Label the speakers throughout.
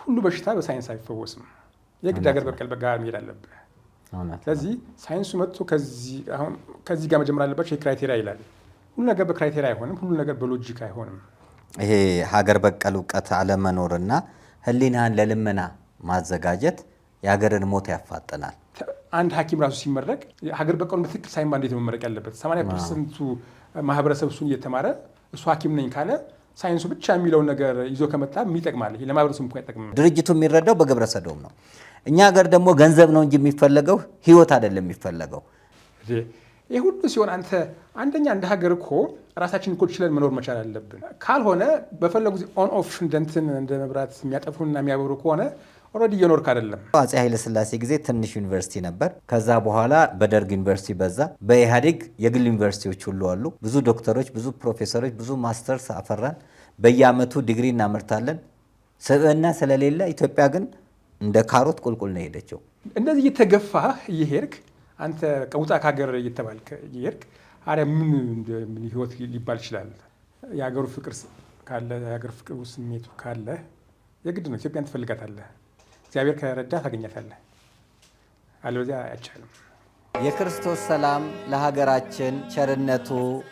Speaker 1: ሁሉ በሽታ በሳይንስ አይፈወስም። የግድ ሀገር በቀል ጋር መሄድ አለብህ። ስለዚህ ሳይንሱ መጥቶ ከዚህ ጋር መጀመር አለባቸው። የክራይቴሪያ ይላል። ሁሉ ነገር በክራይቴሪያ አይሆንም። ሁሉ ነገር በሎጂክ አይሆንም።
Speaker 2: ይሄ ሀገር በቀል እውቀት አለመኖርና ህሊናህን ለልመና ማዘጋጀት የሀገርን ሞት ያፋጥናል።
Speaker 1: አንድ ሐኪም ራሱ ሲመረቅ ሀገር በቀሉን በትክክል ሳይማር እንዴት ነው መመረቅ ያለበት? 80% ማህበረሰብ እሱን እየተማረ እሱ ሐኪም ነኝ ካለ ሳይንሱ ብቻ የሚለውን ነገር ይዞ ከመጣ ይጠቅማል። ይሄ ለማህበረሰቡ እንኳን አይጠቅምም።
Speaker 2: ድርጅቱ የሚረዳው በግብረ ሰዶም ነው። እኛ ሀገር ደግሞ ገንዘብ ነው እንጂ የሚፈለገው ህይወት አይደለም የሚፈለገው።
Speaker 1: ይህ ሁሉ ሲሆን አንደኛ እንደ ሀገር እኮ ራሳችን እኮ ችለን መኖር መቻል አለብን። ካልሆነ በፈለጉ ጊዜ ኦን ኦፍ እንደ መብራት የሚያጠፉና የሚያበሩ ከሆነ ኦልሬዲ እየኖርክ አይደለም።
Speaker 2: አፄ ኃይለሥላሴ ጊዜ ትንሽ ዩኒቨርሲቲ ነበር። ከዛ በኋላ በደርግ ዩኒቨርሲቲ በዛ። በኢህአዴግ የግል ዩኒቨርሲቲዎች ሁሉ አሉ። ብዙ ዶክተሮች፣ ብዙ ፕሮፌሰሮች፣ ብዙ ማስተርስ አፈራን። በየአመቱ ዲግሪ እናመርታለን። ስብዕና ስለሌለ ኢትዮጵያ ግን እንደ ካሮት ቁልቁል ነው ሄደችው።
Speaker 1: እንደዚህ እየተገፋህ እየሄድክ አንተ ቀውጣ ከሀገር እየተባልክ እየሄድክ አሪያ ምን ህይወት ሊባል ይችላል? የሀገሩ ፍቅር ካለ የሀገር ፍቅር ስሜቱ ካለ የግድ ነው ኢትዮጵያን ትፈልጋታለህ። እግዚአብሔር ከረዳ ታገኛታለህ። አለበዚያ አይቻልም።
Speaker 2: የክርስቶስ ሰላም ለሀገራችን፣ ቸርነቱ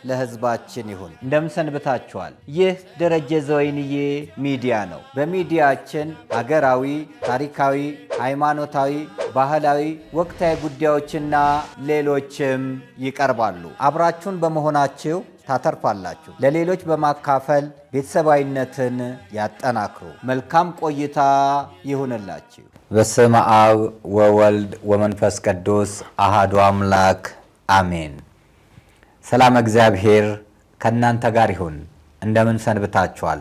Speaker 2: ለህዝባችን ይሁን። እንደምንሰንብታችኋል። ይህ ደረጀ ዘወይንዬ ሚዲያ ነው። በሚዲያችን ሀገራዊ፣ ታሪካዊ፣ ሃይማኖታዊ፣ ባህላዊ፣ ወቅታዊ ጉዳዮችና ሌሎችም ይቀርባሉ። አብራችሁን በመሆናችሁ ታተርፋላችሁ። ለሌሎች በማካፈል ቤተሰባዊነትን ያጠናክሩ። መልካም ቆይታ ይሁንላችሁ። በስመ አብ ወወልድ ወመንፈስ ቅዱስ አሃዱ አምላክ አሜን። ሰላም እግዚአብሔር ከእናንተ ጋር ይሁን። እንደምን ሰንብታችኋል?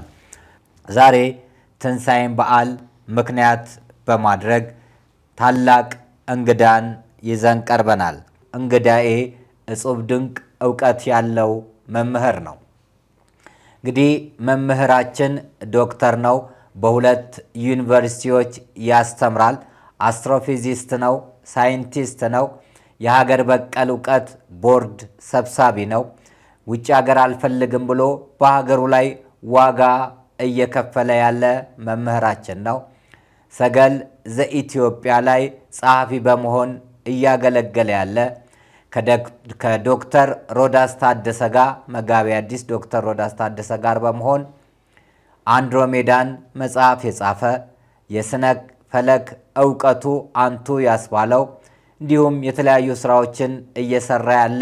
Speaker 2: ዛሬ ትንሣኤን በዓል ምክንያት በማድረግ ታላቅ እንግዳን ይዘን ቀርበናል። እንግዳዬ እጹብ ድንቅ እውቀት ያለው መምህር ነው። እንግዲህ መምህራችን ዶክተር ነው። በሁለት ዩኒቨርሲቲዎች ያስተምራል። አስትሮፊዚስት ነው። ሳይንቲስት ነው። የሀገር በቀል እውቀት ቦርድ ሰብሳቢ ነው። ውጭ ሀገር አልፈልግም ብሎ በሀገሩ ላይ ዋጋ እየከፈለ ያለ መምህራችን ነው። ሰገል ዘኢትዮጵያ ላይ ጸሐፊ በመሆን እያገለገለ ያለ ከዶክተር ሮዳስ ታደሰ ጋር መጋቢ አዲስ ዶክተር ሮዳስ ታደሰ ጋር በመሆን አንድሮሜዳን መጽሐፍ የጻፈ የስነ ፈለክ እውቀቱ አንቱ ያስባለው እንዲሁም የተለያዩ ስራዎችን እየሰራ ያለ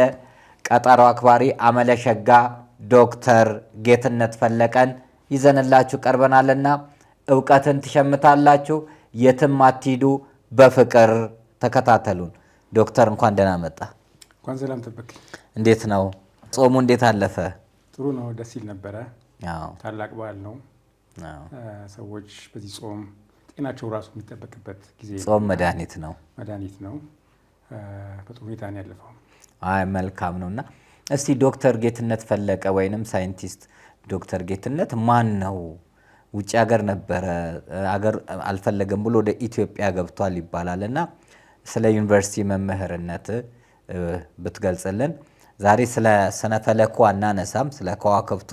Speaker 2: ቀጠሮ አክባሪ አመለሸጋ ዶክተር ጌትነት ፈለቀን ይዘንላችሁ ቀርበናልና እውቀትን ትሸምታላችሁ። የትም አትሂዱ፣ በፍቅር ተከታተሉን። ዶክተር እንኳን ደህና መጣ።
Speaker 1: እንኳን ሰላም ጠበቅ።
Speaker 2: እንዴት ነው ጾሙ? እንዴት አለፈ?
Speaker 1: ጥሩ ነው። ደስ ይል ነበረ። ታላቅ በዓል ነው። ሰዎች በዚህ ጾም ጤናቸው ራሱ የሚጠበቅበት ጊዜ ነው።
Speaker 2: ጾም መድኃኒት ነው።
Speaker 1: በጥሩ ሁኔታ ነው ያለፈው።
Speaker 2: መልካም ነው። እና እስቲ ዶክተር ጌትነት ፈለቀ ወይንም ሳይንቲስት ዶክተር ጌትነት ማን ነው? ውጭ ሀገር ነበረ፣ አገር አልፈለገም ብሎ ወደ ኢትዮጵያ ገብቷል ይባላል እና ስለ ዩኒቨርሲቲ መምህርነት ብትገልጽልን። ዛሬ ስለ ስነፈለኩ አናነሳም፣ ስለ ከዋክብቱ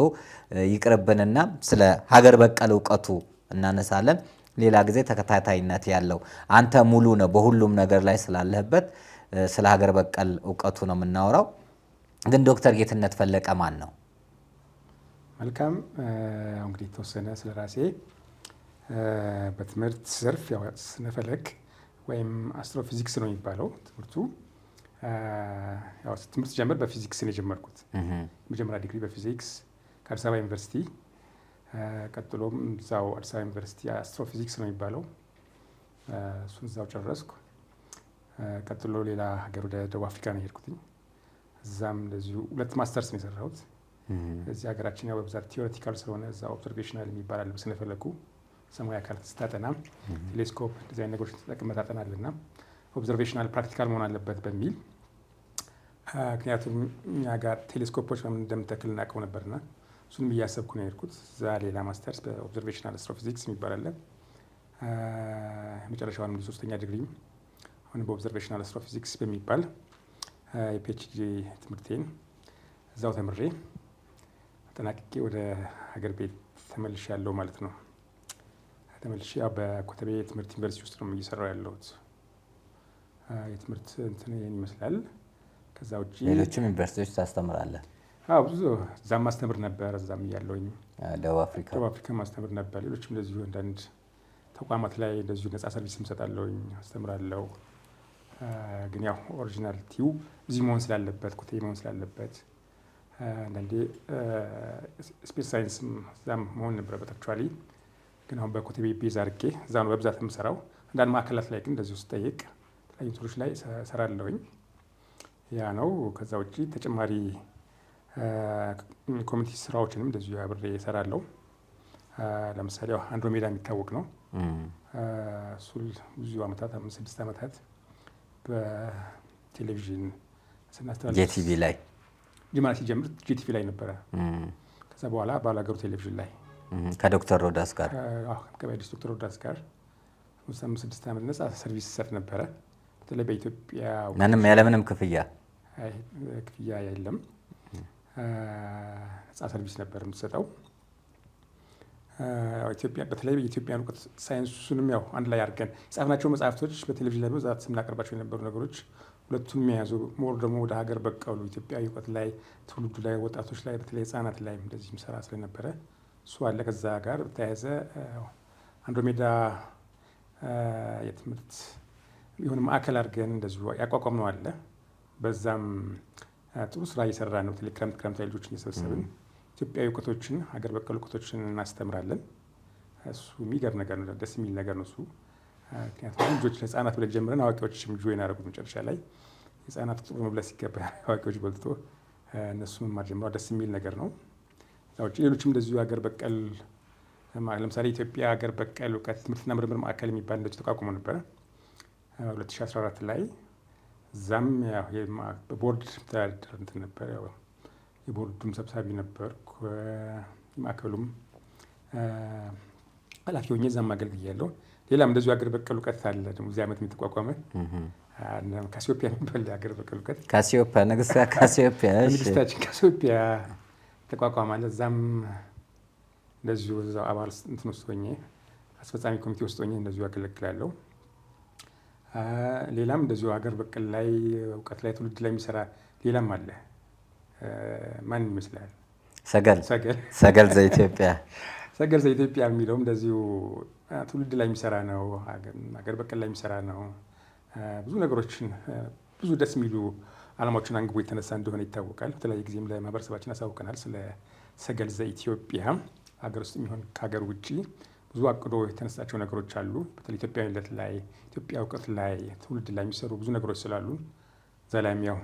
Speaker 2: ይቅርብንና ስለ ሀገር በቀል እውቀቱ እናነሳለን። ሌላ ጊዜ ተከታታይነት ያለው አንተ ሙሉ ነው በሁሉም ነገር ላይ ስላለህበት ስለ ሀገር በቀል እውቀቱ ነው የምናወራው። ግን ዶክተር ጌትነት ፈለቀ ማን ነው?
Speaker 1: መልካም እንግዲህ የተወሰነ ስለ ራሴ በትምህርት ዘርፍ ስነፈለክ ወይም አስትሮፊዚክስ ነው የሚባለው ትምህርቱ። ትምህርት ጀምር በፊዚክስ ነው የጀመርኩት። የመጀመሪያ ዲግሪ በፊዚክስ ከአዲስ አበባ ዩኒቨርሲቲ፣ ቀጥሎም እዛው አዲስ አበባ ዩኒቨርሲቲ አስትሮፊዚክስ ነው የሚባለው፣ እሱን እዛው ጨረስኩ። ቀጥሎ ሌላ ሀገር ወደ ደቡብ አፍሪካ ነው የሄድኩትኝ። እዛም እንደዚሁ 2 ማስተርስ ነው የሰራሁት። እዚህ ሀገራችን ያው በብዛት ቲዎሬቲካል ስለሆነ እዛ ኦብዘርቬሽናል የሚባል አለ። በስነፈለኩ ሰማያዊ አካል ስታጠና ቴሌስኮፕ እንደዚህ አይነት ነገሮች ተጠቅመህ ታጠናልና ኦብዘርቬሽናል ፕራክቲካል መሆን አለበት በሚል ምክንያቱም እኛ ጋር ቴሌስኮፖች በምን እንደምንተክል እናውቀው ነበርና እሱንም እያሰብኩ ነው የሄድኩት። እዛ ሌላ ማስተርስ በኦብዘርቬሽናል አስትሮፊዚክስ የሚባል አለ። የመጨረሻውንም 3ኛ ዲግሪ አሁን በኦብዘርቬሽናል አስትሮፊዚክስ በሚባል የፒኤችዲ ትምህርቴን እዛው ተምሬ አጠናቅቄ ወደ ሀገር ቤት ተመልሼ ያለው ማለት ነው። ተመልሼ ያው በኮተቤ ትምህርት ዩኒቨርሲቲ ውስጥ ነው እየሰራሁ ያለሁት። የትምህርት እንትን ይመስላል። ከዛ ውጪ
Speaker 2: ሌሎችም ዩኒቨርሲቲዎች ታስተምራለህ?
Speaker 1: አዎ ብዙ እዛም ማስተምር ነበር። እዛም እያለሁኝ
Speaker 2: ደቡብ
Speaker 1: አፍሪካ ማስተምር ነበር። ሌሎችም እንደዚሁ አንዳንድ ተቋማት ላይ እንደዚሁ ነፃ ሰርቪስ እሰጣለሁኝ፣ አስተምራለሁ። ግን ያው ኦሪጂናሊቲው እዚህ መሆን ስላለበት ኮተቤ መሆን ስላለበት አንዳንዴ ስፔስ ሳይንስም እዛም መሆን ነበረበት አክቹዋሊ። ግን አሁን በኮተቤ ቤዝ አድርጌ እዛ ነው በብዛት የምሰራው። አንዳንድ ማዕከላት ላይ ግን እንደዚሁ ስጠይቅ የተለያዩ እንትኖች ላይ እሰራለሁኝ። ያ ነው። ከዛ ውጭ ተጨማሪ ኮሚኒቲ ስራዎችንም እንደዚሁ አብሬ እሰራለሁ። ለምሳሌ አንድሮሜዳ የሚታወቅ ነው። እሱ ብዙ ዓመታት 5-6 ዓመታት በቴሌቪዥን ስናስተላልፍ
Speaker 2: ጄቲቪ ላይ
Speaker 1: ጅማሬ ሲጀምር ጄቲቪ ላይ ነበረ። ከዛ በኋላ ባላገሩ ቴሌቪዥን ላይ
Speaker 2: ከዶክተር ሮዳስ ጋር
Speaker 1: ከአዲስ ዶክተር ሮዳስ ጋር 5-6 ዓመት ነፃ ሰርቪስ ሰጥ ነበረ። በተለይ በኢትዮጵያ
Speaker 2: ምንም ያለምንም ክፍያ
Speaker 1: የለም፣ ነፃ ሰርቪስ ነበር የምትሰጠው። ኢትዮጵያ በተለይ የኢትዮጵያን እውቀት ሳይንሱንም ያው አንድ ላይ አድርገን የጻፍናቸው መጽሐፍቶች በቴሌቪዥን ላይ በብዛት ስናቀርባቸው የነበሩ ነገሮች ሁለቱን የሚያዙ ሞር ደግሞ ወደ ሀገር በቀሉ ኢትዮጵያዊ እውቀት ላይ ትውልዱ ላይ ወጣቶች ላይ በተለይ ህጻናት ላይ እንደዚህ ምሰራ ስለነበረ እሱ አለ። ከዛ ጋር በተያያዘ አንድሮሜዳ የትምህርት የሆነ ማዕከል አድርገን እንደዚሁ ያቋቋም ነው አለ። በዛም ጥሩ ስራ እየሰራ ነው። በተለይ ክረምት ላይ ልጆችን እየሰበሰብን ኢትዮጵያዊ እውቀቶችን ሀገር በቀል እውቀቶችን እናስተምራለን። እሱ የሚገርም ነገር ነው፣ ደስ የሚል ነገር ነው እሱ። ምክንያቱም ልጆች ለህፃናት ብለን ጀምረን አዋቂዎችም ጆይን ያደረጉት መጨረሻ ላይ ህፃናት ጥሩ መብላት ሲገባ አዋቂዎች በልቶ እነሱ መማር ጀምረው ደስ የሚል ነገር ነው። ውጭ ሌሎችም እንደዚሁ ሀገር በቀል ለምሳሌ ኢትዮጵያ ሀገር በቀል እውቀት ትምህርትና ምርምር ማዕከል የሚባል እንደዚሁ ተቋቁሞ ነበረ 2014 ላይ። እዛም በቦርድ ተዳደር እንትን ነበር፣ የቦርዱም ሰብሳቢ ነበርኩ። ማዕከሉም ኃላፊ ሆኜ እዛም አገልግያለሁ። ሌላም እንደዚሁ ሀገር በቀል እውቀት አለ ደግሞ እዚህ ዓመት የተቋቋመ ካሲዮፒያ የሚባል ሀገር በቀል እውቀት
Speaker 2: ካሲዮፒያ
Speaker 1: ንግስታችን ካሲዮፒያ ተቋቋማለ። እዛም እንደዚሁ እዛው አባል እንትን ውስጥ ሆኜ አስፈጻሚ ኮሚቴ ውስጥ ሆኜ እንደዚሁ አገለግላለሁ። ሌላም እንደዚሁ ሀገር በቀል ላይ እውቀት ላይ ትውልድ ላይ የሚሰራ ሌላም አለ። ማን ይመስላል?
Speaker 2: ሰገል ዘኢትዮጵያ
Speaker 1: ሰገል ዘኢትዮጵያ የሚለውም እንደዚሁ ትውልድ ላይ የሚሰራ ነው፣ ሀገር በቀል ላይ የሚሰራ ነው። ብዙ ነገሮችን ብዙ ደስ የሚሉ ዓላማዎችን አንግቦ የተነሳ እንደሆነ ይታወቃል። በተለያየ ጊዜም ለማህበረሰባችን አሳውቀናል ስለ ሰገል ዘኢትዮጵያ። ሀገር ውስጥ የሚሆን ከሀገር ውጭ ብዙ አቅዶ የተነሳቸው ነገሮች አሉ። በተለይ ኢትዮጵያዊነት ላይ ኢትዮጵያ እውቀት ላይ ትውልድ ላይ የሚሰሩ ብዙ ነገሮች ስላሉ እዛ ላይም ያው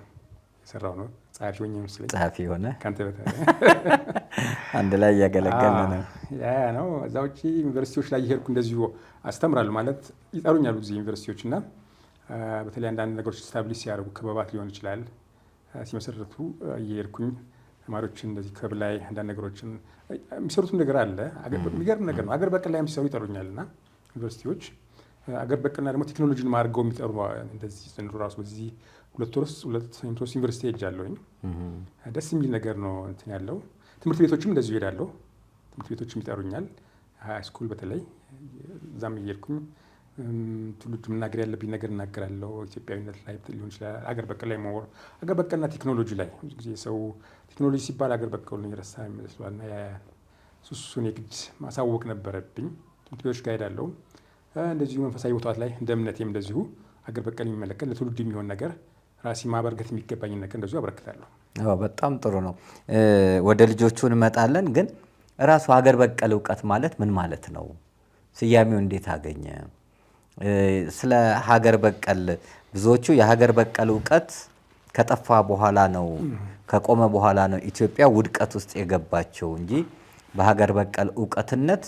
Speaker 1: የሰራው ነው። ጸሐፊ ሆኜ መስለኝ
Speaker 2: ጸሐፊ ሆነ
Speaker 1: ከአንተ በታች
Speaker 2: አንድ ላይ እያገለገልን ነው።
Speaker 1: ያ ነው። እዛ ውጭ ዩኒቨርሲቲዎች ላይ እየሄድኩ እንደዚሁ አስተምራለሁ። ማለት ይጠሩኛል ጊዜ ዩኒቨርሲቲዎች እና በተለይ አንዳንድ ነገሮች ስታብሊሽ ሲያደርጉ ክበባት ሊሆን ይችላል ሲመሰረቱ እየሄድኩኝ ተማሪዎችን እንደዚህ ክበብ ላይ አንዳንድ ነገሮችን የሚሰሩትም ነገር አለ። የሚገርም ነገር ነው። አገር በቀል ላይም ሲሰሩ ይጠሩኛል እና ዩኒቨርሲቲዎች አገር በቀልና ደግሞ ቴክኖሎጂን አድርገው የሚጠሩ እንደዚህ ዘንድሮ ራሱ በዚህ 2 ወር ውስጥ ዩኒቨርሲቲ ሄጃለሁኝ። ደስ የሚል ነገር ነው እንትን ያለው። ትምህርት ቤቶችም እንደዚሁ እሄዳለሁ። ትምህርት ቤቶችም ይጠሩኛል። ሃይስኩል በተለይ እዛም እየሄድኩኝ ትውልድ መናገር ያለብኝ ነገር እናገራለሁ። ኢትዮጵያዊነት ላይ ሊሆን ይችላል፣ አገር በቀል ላይ መወር አገር በቀልና ቴክኖሎጂ ላይ ብዙ ጊዜ ሰው ቴክኖሎጂ ሲባል አገር በቀሉን የረሳ ይመስለዋል እና እሱን የግድ ማሳወቅ ነበረብኝ። ትምህርት ቤቶች ጋር እሄዳለሁ። እንደዚሁ መንፈሳዊ ቦታዎች ላይ እንደ እምነቴም እንደዚሁ አገር በቀል የሚመለከት ለትውልድ የሚሆን ነገር ራሴ ማበርከት የሚገባኝ ነገር እንደዚሁ አበረክታለሁ።
Speaker 2: በጣም ጥሩ ነው። ወደ ልጆቹ እንመጣለን። ግን ራሱ ሀገር በቀል እውቀት ማለት ምን ማለት ነው? ስያሜው እንዴት አገኘ? ስለ ሀገር በቀል ብዙዎቹ የሀገር በቀል እውቀት ከጠፋ በኋላ ነው ከቆመ በኋላ ነው ኢትዮጵያ ውድቀት ውስጥ የገባቸው እንጂ በሀገር በቀል እውቀትነት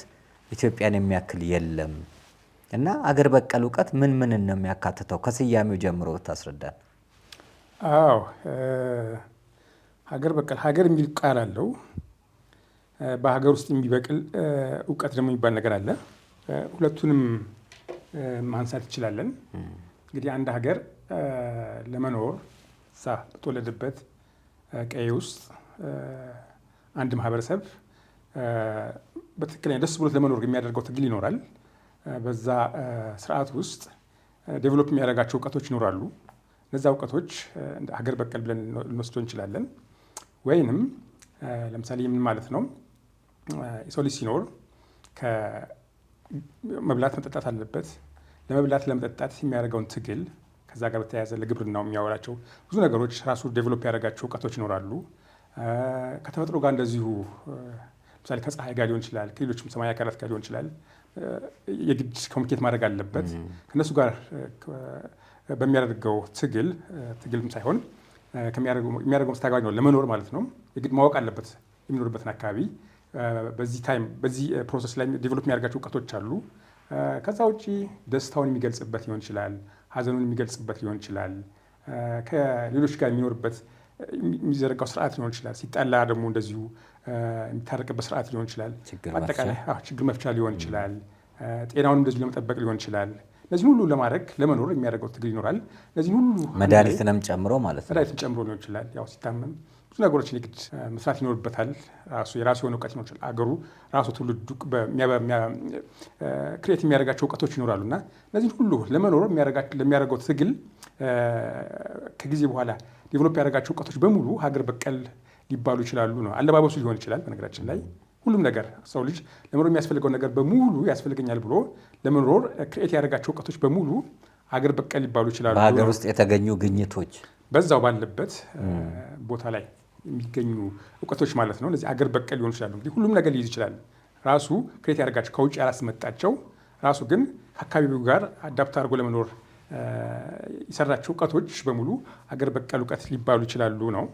Speaker 2: ኢትዮጵያን የሚያክል የለም። እና ሀገር በቀል እውቀት ምን ነው የሚያካትተው? ከስያሜው ጀምሮ ታስረዳል።
Speaker 1: አዎ ሀገር በቀል ሀገር የሚል ቃል አለው። በሀገር ውስጥ የሚበቅል እውቀት ደግሞ የሚባል ነገር አለ። ሁለቱንም ማንሳት እንችላለን። እንግዲህ አንድ ሀገር ለመኖር እዛ በተወለደበት ቀዬ ውስጥ አንድ ማህበረሰብ በትክክለኛ ደስ ብሎት ለመኖር የሚያደርገው ትግል ይኖራል። በዛ ስርዓት ውስጥ ዴቨሎፕ የሚያደርጋቸው እውቀቶች ይኖራሉ። እነዛ እውቀቶች ሀገር በቀል ብለን ልንወስደው እንችላለን። ወይንም ለምሳሌ ምን ማለት ነው? የሰው ልጅ ሲኖር መብላት መጠጣት አለበት። ለመብላት ለመጠጣት የሚያደርገውን ትግል ከዛ ጋር በተያያዘ ለግብርናው የሚያወራቸው ብዙ ነገሮች ራሱ ዴቨሎፕ ያደረጋቸው እውቀቶች ይኖራሉ። ከተፈጥሮ ጋር እንደዚሁ ለምሳሌ ከፀሐይ ጋር ሊሆን ይችላል፣ ከሌሎችም ሰማይ አካላት ጋር ሊሆን ይችላል። የግድ ኮሚኒኬት ማድረግ አለበት። ከእነሱ ጋር በሚያደርገው ትግልም ሳይሆን የሚያደርገው መስተጋባር ነው ለመኖር ማለት ነው። የግድ ማወቅ አለበት የሚኖርበትን አካባቢ። በዚህ ፕሮሰስ ላይ ዴቨሎፕ የሚያደርጋቸው እውቀቶች አሉ። ከዛ ውጭ ደስታውን የሚገልጽበት ሊሆን ይችላል፣ ሀዘኑን የሚገልጽበት ሊሆን ይችላል። ከሌሎች ጋር የሚኖርበት የሚዘረጋው ስርዓት ሊሆን ይችላል። ሲጣላ ደግሞ እንደዚሁ የሚታረቅበት ስርዓት ሊሆን ይችላል። አጠቃላይ ችግር መፍቻ ሊሆን ይችላል። ጤናውን እንደዚሁ ለመጠበቅ ሊሆን ይችላል። እነዚህን ሁሉ ለማድረግ ለመኖር የሚያደርገው ትግል ይኖራል። እነዚህን ሁሉ
Speaker 2: መድኃኒትንም ጨምሮ ማለት ነው።
Speaker 1: መድኃኒትን ጨምሮ ሊሆን ይችላል። ያው ሲታመም ብዙ ነገሮችን የግድ መስራት ይኖርበታል። የራሱ የሆነ እውቀት ይኖር ይችላል። አገሩ ራሱ ትውልዱ ክሬት የሚያደርጋቸው እውቀቶች ይኖራሉ እና እነዚህን ሁሉ ለመኖር ለሚያደርገው ትግል ከጊዜ በኋላ ዴቨሎፕ ያደረጋቸው እውቀቶች በሙሉ ሀገር በቀል ሊባሉ ይችላሉ ነው። አለባበሱ ሊሆን ይችላል። በነገራችን ላይ ሁሉም ነገር ሰው ልጅ ለመኖር የሚያስፈልገው ነገር በሙሉ ያስፈልገኛል ብሎ ለመኖር ክሬት ያደረጋቸው እውቀቶች በሙሉ ሀገር በቀል ሊባሉ ይችላሉ።
Speaker 2: በሀገር ውስጥ የተገኙ ግኝቶች በዛው
Speaker 1: ባለበት ቦታ ላይ የሚገኙ እውቀቶች ማለት ነው። እነዚህ ሀገር በቀል ሊሆኑ ይችላሉ። እንግዲህ ሁሉም ነገር ሊይዝ ይችላል። ራሱ ክሬት ያደረጋቸው ከውጭ ያላስመጣቸው ራሱ ግን ከአካባቢው ጋር አዳፕት አድርጎ ለመኖር የሰራቸው እውቀቶች በሙሉ ሀገር በቀል እውቀት ሊባሉ ይችላሉ ነው።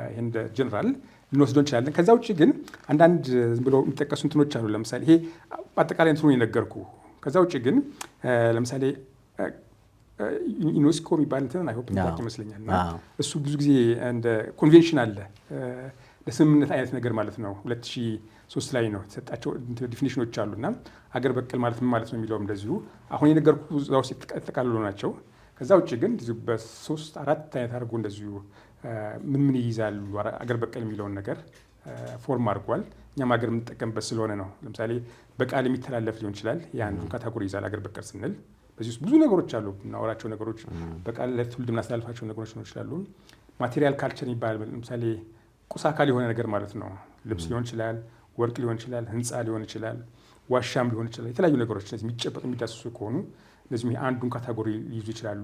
Speaker 1: ይህ እንደ ጀነራል ልንወስደው እንችላለን። ከዛ ውጭ ግን አንዳንድ ዝም ብለው የሚጠቀሱ እንትኖች አሉ። ለምሳሌ ይሄ በአጠቃላይ እንትኑ የነገርኩ። ከዛ ውጭ ግን ለምሳሌ ዩኔስኮ የሚባል እንትን አይሆፕ ይመስለኛል። እሱ ብዙ ጊዜ እንደ ኮንቬንሽን አለ ለስምምነት አይነት ነገር ማለት ነው። 2003 ላይ ነው የተሰጣቸው ዲፊኒሽኖች አሉ እና ሀገር በቀል ማለት ምን ማለት ነው የሚለውም እንደዚሁ አሁን የነገርኩ እዛ ውስጥ የተጠቃልሉ ናቸው። ከዛ ውጭ ግን በሶስት አራት አይነት አድርጎ እንደዚሁ ምን ይይዛሉ ሀገር በቀል የሚለውን ነገር ፎርም አድርጓል። እኛም ሀገር የምንጠቀምበት ስለሆነ ነው። ለምሳሌ በቃል የሚተላለፍ ሊሆን ይችላል። የአንዱን ካታጎሪ ይዛል ሀገር በቀል ስንል። በዚህ ውስጥ ብዙ ነገሮች አሉ። የምናወራቸው ነገሮች በቃል ለትውልድ የምናስተላልፋቸው ነገሮች ሊሆን ይችላሉ። ማቴሪያል ካልቸር ይባላል። ለምሳሌ ቁስ አካል የሆነ ነገር ማለት ነው። ልብስ ሊሆን ይችላል፣ ወርቅ ሊሆን ይችላል፣ ህንፃ ሊሆን ይችላል፣ ዋሻም ሊሆን ይችላል። የተለያዩ ነገሮች የሚጨበጡ የሚዳስሱ ከሆኑ እነዚህ አንዱን ካታጎሪ ሊይዙ ይችላሉ።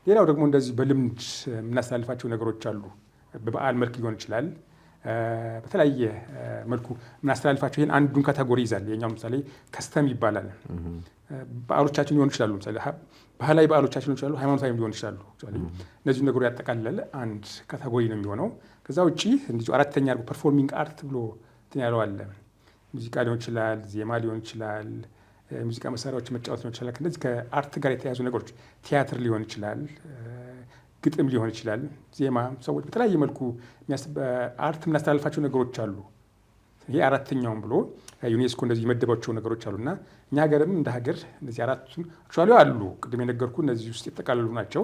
Speaker 1: ሌላው ደግሞ እንደዚህ በልምድ የምናስተላልፋቸው ነገሮች አሉ። በበዓል መልክ ሊሆን ይችላል። በተለያየ መልኩ የምናስተላልፋቸው ይህን አንዱን ካታጎሪ ይዛል። የኛው ምሳሌ ከስተም ይባላል። በዓሎቻችን ሊሆኑ ይችላሉ። ምሳሌ ባህላዊ በዓሎቻችን ሊሆኑ ይችላሉ፣ ሃይማኖታዊም ሊሆኑ ይችላሉ። እነዚህ ነገሮች ያጠቃለለ አንድ ካታጎሪ ነው የሚሆነው። ከዛ ውጭ እንዲሁ አራተኛ አድርጎ ፐርፎርሚንግ አርት ብሎ እንትን ያለው አለ። ሙዚቃ ሊሆን ይችላል፣ ዜማ ሊሆን ይችላል፣ ሙዚቃ መሳሪያዎች መጫወት ሊሆን ይችላል። ከነዚህ ከአርት ጋር የተያዙ ነገሮች ቲያትር ሊሆን ይችላል፣ ግጥም ሊሆን ይችላል፣ ዜማ፣ ሰዎች በተለያየ መልኩ አርት የምናስተላልፋቸው ነገሮች አሉ። ይሄ አራተኛውም ብሎ ዩኔስኮ እንደዚህ የመደባቸው ነገሮች አሉ እና እኛ ሀገርም እንደ ሀገር እነዚህ አራቱን አክቹዋሊ አሉ። ቅድም የነገርኩ እነዚህ ውስጥ የተጠቃለሉ ናቸው።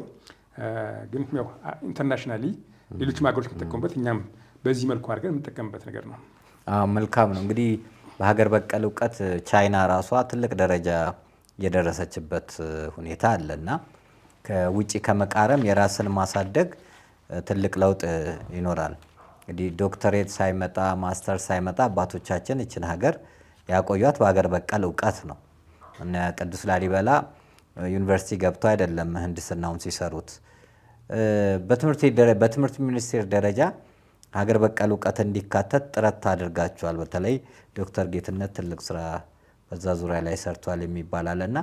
Speaker 1: ግን ያው ኢንተርናሽናሊ ሌሎችም ሀገሮች የሚጠቀሙበት እኛም በዚህ መልኩ አድርገን የምንጠቀምበት ነገር ነው።
Speaker 2: መልካም ነው። እንግዲህ በሀገር በቀል እውቀት ቻይና ራሷ ትልቅ ደረጃ የደረሰችበት ሁኔታ አለ እና ከውጭ ከመቃረም የራስን ማሳደግ ትልቅ ለውጥ ይኖራል። እንግዲህ ዶክተሬት ሳይመጣ ማስተር ሳይመጣ አባቶቻችን ይችን ሀገር ያቆዩት በሀገር በቀል እውቀት ነው። እነ ቅዱስ ላሊበላ ዩኒቨርሲቲ ገብተው አይደለም ምህንድስናውን ሲሰሩት። በትምህርት ሚኒስቴር ደረጃ ሀገር በቀል እውቀት እንዲካተት ጥረት አድርጋችኋል። በተለይ ዶክተር ጌትነት ትልቅ ስራ በዛ ዙሪያ ላይ ሰርቷል የሚባላል እና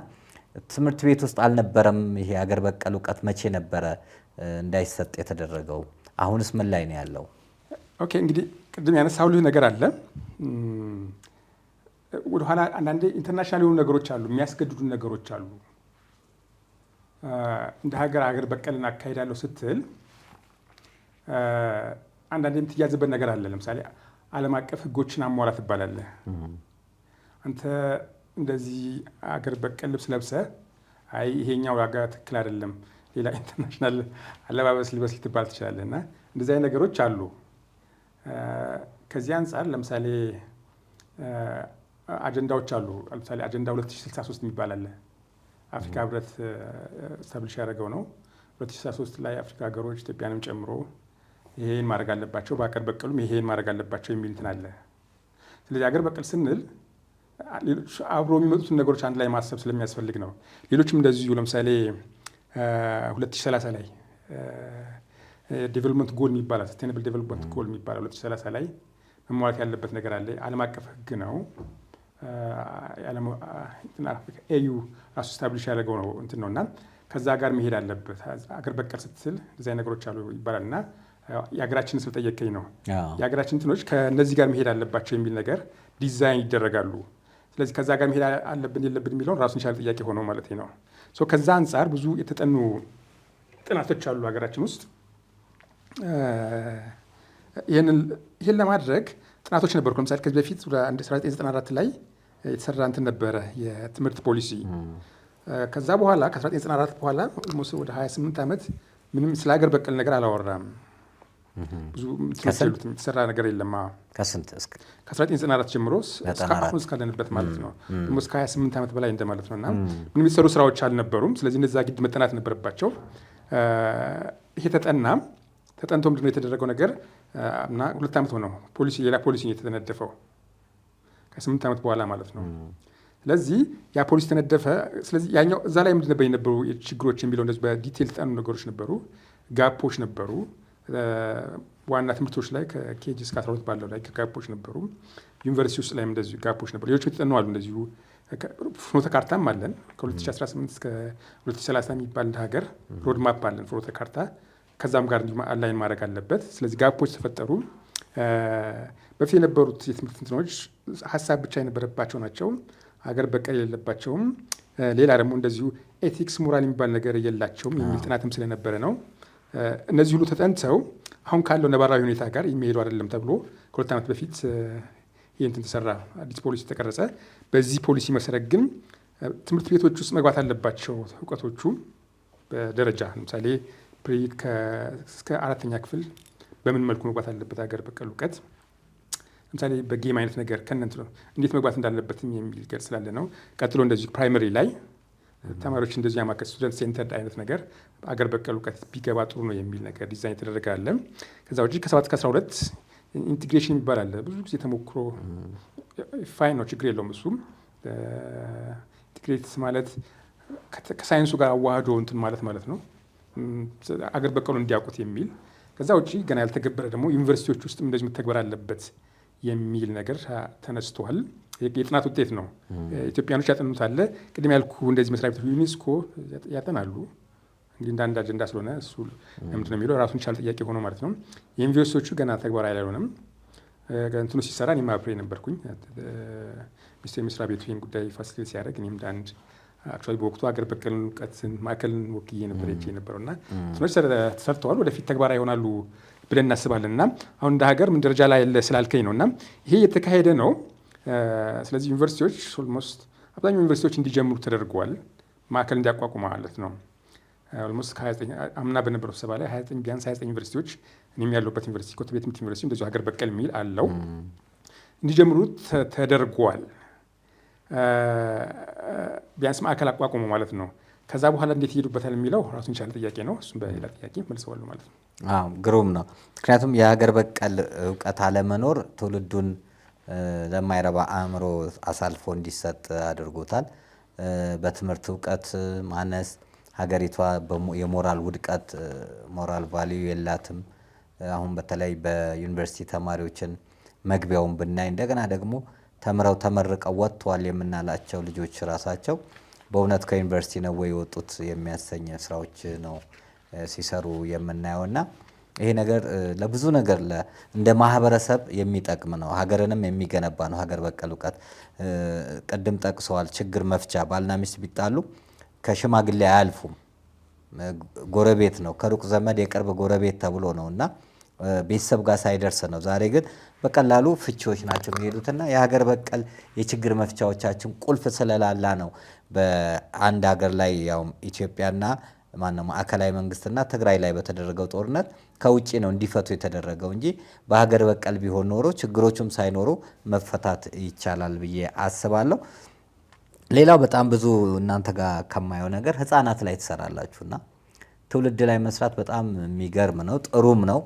Speaker 2: ትምህርት ቤት ውስጥ አልነበረም ይሄ ሀገር በቀል እውቀት? መቼ ነበረ እንዳይሰጥ የተደረገው? አሁንስ ምን ላይ ነው ያለው?
Speaker 1: ኦኬ እንግዲህ ቅድም ያነሳሁልህ ነገር አለ። ወደኋላ አንዳንዴ ኢንተርናሽናል የሆኑ ነገሮች አሉ፣ የሚያስገድዱ ነገሮች አሉ። እንደ ሀገር በቀልን አካሄዳለሁ ስትል አንዳንዴ የምትያዝበት ነገር አለ። ለምሳሌ ዓለም አቀፍ ሕጎችን አሟላ ትባላለህ። አንተ እንደዚህ ሀገር በቀል ልብስ ለብሰህ አይ ይሄኛው ዋጋ ትክክል አይደለም፣ ሌላ ኢንተርናሽናል አለባበስ ልበስ ልትባል ትችላለህ። እና እንደዚህ አይነት ነገሮች አሉ። ከዚህ አንጻር ለምሳሌ አጀንዳዎች አሉ። ለምሳሌ አጀንዳ 2063 የሚባል አለ። አፍሪካ ህብረት ስታብሊሽ ያደረገው ነው። 2063 ላይ አፍሪካ ሀገሮች ኢትዮጵያንም ጨምሮ ይሄን ማድረግ አለባቸው፣ በአገር በቀሉም ይሄን ማድረግ አለባቸው የሚል እንትን አለ። ስለዚህ አገር በቀል ስንል አብሮ የሚመጡትን ነገሮች አንድ ላይ ማሰብ ስለሚያስፈልግ ነው። ሌሎችም እንደዚሁ ለምሳሌ 2030 ላይ ዴቨሎፕመንት ጎል የሚባላል ሰስቴናብል ዴቨሎፕመንት ጎል የሚባላል 2030 ላይ መሟላት ያለበት ነገር አለ። ዓለም አቀፍ ህግ ነው። ኤዩ ራሱ ስታብሊሽ ያደረገው ነው እንትን ነው እና ከዛ ጋር መሄድ አለበት። አገር በቀል ስትል እንደዚህ ነገሮች አሉ ይባላል እና የሀገራችንን ስለጠየቀኝ ነው። የሀገራችን እንትኖች ከእነዚህ ጋር መሄድ አለባቸው የሚል ነገር ዲዛይን ይደረጋሉ። ስለዚህ ከዛ ጋር መሄድ አለብን የለብን የሚለውን ራሱን የቻለ ጥያቄ ሆነው ማለት ነው። ከዛ አንጻር ብዙ የተጠኑ ጥናቶች አሉ ሀገራችን ውስጥ። ይህን ለማድረግ ጥናቶች ነበሩ። ለምሳሌ ከዚህ በፊት 1994 ላይ የተሰራ እንትን ነበረ የትምህርት ፖሊሲ። ከዛ በኋላ ከ1994 በኋላ ወደ 28 ዓመት ምንም ስለ ሀገር በቀል ነገር አላወራም። ብዙ የተሰራ ነገር የለም። ከ1994 ጀምሮ እስካሁን እስካለንበት ማለት ነው እስከ 28 ዓመት በላይ እንደማለት ነው እና ምንም የተሰሩ ስራዎች አልነበሩም። ስለዚህ እነዛ ግድ መጠናት ነበረባቸው። ይሄ ተጠንቶ ምንድነው የተደረገው ነገር እና 2 ዓመት ሆነው ሌላ ፖሊሲ የተነደፈው ከ8 ዓመት በኋላ ማለት ነው። ስለዚህ ያ ፖሊሲ ተነደፈ። ስለዚህ ያኛው እዛ ላይ ምንድን ነበር የነበሩ ችግሮች የሚለው እንደዚህ በዲቴል የተጠኑ ነገሮች ነበሩ፣ ጋፖች ነበሩ። ዋና ትምህርቶች ላይ ከኬጂ እስከ 12 ባለው ላይ ጋፖች ነበሩ። ዩኒቨርሲቲ ውስጥ ላይም እንደዚሁ ጋፖች ነበሩ። ሌሎች የተጠኑ አሉ። እንደዚሁ ፍኖተ ካርታም አለን ከ2018 እስከ 2030 የሚባል እንደ ሀገር ሮድ ማፕ አለን ፍኖተ ካርታ። ከዛም ጋር አላይን ማድረግ አለበት። ስለዚህ ጋፖች ተፈጠሩ። በፊት የነበሩት የትምህርት እንትኖች ሀሳብ ብቻ የነበረባቸው ናቸው፣ ሀገር በቀል የሌለባቸውም። ሌላ ደግሞ እንደዚሁ ኤቲክስ ሞራል የሚባል ነገር የላቸውም የሚል ጥናትም ስለነበረ ነው። እነዚህ ሁሉ ተጠንተው አሁን ካለው ነባራዊ ሁኔታ ጋር የሚሄዱ አይደለም ተብሎ ከ2 ዓመት በፊት ይህ እንትን ተሰራ፣ አዲስ ፖሊሲ ተቀረጸ። በዚህ ፖሊሲ መሰረት ግን ትምህርት ቤቶች ውስጥ መግባት አለባቸው እውቀቶቹ በደረጃ ለምሳሌ እስከ 4ኛ ክፍል በምን መልኩ መግባት አለበት ሀገር በቀል እውቀት። ለምሳሌ በጌም አይነት ነገር ከእነንት ነው እንዴት መግባት እንዳለበትም የሚል ገር ስላለ ነው። ቀጥሎ እንደዚሁ ፕራይመሪ ላይ ተማሪዎች እንደዚህ ያማከል ስቱደንት ሴንተርድ አይነት ነገር አገር በቀል እውቀት ቢገባ ጥሩ ነው የሚል ነገር ዲዛይን የተደረገ አለ። ከዛ ውጭ ከ7 እስከ 12 ኢንቴግሬሽን የሚባል አለ። ብዙ ጊዜ ተሞክሮ ፋይን ነው፣ ችግር የለውም። እሱም ኢንቴግሬት ማለት ከሳይንሱ ጋር አዋህዶ እንትን ማለት ነው አገር በቀሉ እንዲያውቁት የሚል። ከዛ ውጭ ገና ያልተገበረ ደግሞ ዩኒቨርሲቲዎች ውስጥም እንደዚህ መተግበር አለበት የሚል ነገር ተነስቷል። የጥናት ውጤት ነው። ኢትዮጵያኖች ያጠኑት አለ። ቅድም ያልኩ እንደዚህ መስሪያ ቤቶች ዩኔስኮ ያጠናሉ። እንግዲህ እንደ አንድ አጀንዳ ስለሆነ እሱ ምንድን ነው የሚለው ራሱን ቻል ጥያቄ ሆኖ ማለት ነው። የዩኒቨርሲቲዎቹ ገና ተግባራዊ አልሆነም። እንትኑ ሲሰራ እኔም አብሬ ነበርኩኝ። ሚኒስቴር መስሪያ ቤቱ ይህን ጉዳይ ፋሲሊቴት ሲያደርግ እኔም እንደ አንድ አክቹዋሊ በወቅቱ አገር በቀል እውቀትን ማዕከልን ወክዬ ነበር የነበረው እና እንትኖች ተሰርተዋል። ወደፊት ተግባራዊ ይሆናሉ ብለን እናስባለን። እና አሁን እንደ ሀገር ምን ደረጃ ላይ ያለ ስላልከኝ ነው። እና ይሄ የተካሄደ ነው። ስለዚህ ዩኒቨርሲቲዎች ኦልሞስት አብዛኛው ዩኒቨርሲቲዎች እንዲጀምሩ ተደርገዋል፣ ማዕከል እንዲያቋቁሙ ማለት ነው። ኦልሞስት አምና በነበረው ስብሰባ ላይ 29 ቢያንስ 29 ዩኒቨርሲቲዎች እኔም ያለሁበት ዩኒቨርሲቲ ኮተቤ ትምህርት ዩኒቨርሲቲ እንደዚሁ ሀገር በቀል የሚል አለው እንዲጀምሩ ተደርገዋል። ቢያንስ ማዕከል አቋቁሙ ማለት ነው። ከዛ በኋላ እንዴት ይሄዱበታል የሚለው ራሱን የቻለ ጥያቄ ነው። እሱም በሌላ ጥያቄ መልሰዋለሁ ማለት ነው።
Speaker 2: ግሩም ነው። ምክንያቱም የሀገር በቀል እውቀት አለመኖር ትውልዱን ለማይረባ አእምሮ አሳልፎ እንዲሰጥ አድርጎታል። በትምህርት እውቀት ማነስ ሀገሪቷ የሞራል ውድቀት፣ ሞራል ቫልዩ የላትም። አሁን በተለይ በዩኒቨርሲቲ ተማሪዎችን መግቢያውን ብናይ እንደገና ደግሞ ተመርቀው ወጥተዋል የምናላቸው ልጆች ራሳቸው በእውነት ከዩኒቨርሲቲ ነው ወይ የወጡት የሚያሰኝ ስራዎች ነው ሲሰሩ የምናየውና ይሄ ነገር ለብዙ ነገር እንደ ማህበረሰብ የሚጠቅም ነው፣ ሀገርንም የሚገነባ ነው። ሀገር በቀል እውቀት ቅድም ጠቅሰዋል። ችግር መፍቻ ባልና ሚስት ቢጣሉ ከሽማግሌ አያልፉም፣ ጎረቤት ነው፣ ከሩቅ ዘመድ የቅርብ ጎረቤት ተብሎ ነው እና ቤተሰብ ጋር ሳይደርስ ነው። ዛሬ ግን በቀላሉ ፍቺዎች ናቸው የሚሄዱትና የሀገር በቀል የችግር መፍቻዎቻችን ቁልፍ ስለላላ ነው በአንድ ሀገር ላይ ያው ኢትዮጵያና ማነው ማዕከላዊ መንግስትና ትግራይ ላይ በተደረገው ጦርነት ከውጭ ነው እንዲፈቱ የተደረገው እንጂ በሀገር በቀል ቢሆን ኖሮ ችግሮቹም ሳይኖሩ መፈታት ይቻላል ብዬ አስባለሁ። ሌላው በጣም ብዙ እናንተ ጋር ከማየው ነገር ህፃናት ላይ ትሰራላችሁና ትውልድ ላይ መስራት በጣም የሚገርም ነው፣ ጥሩም ነው።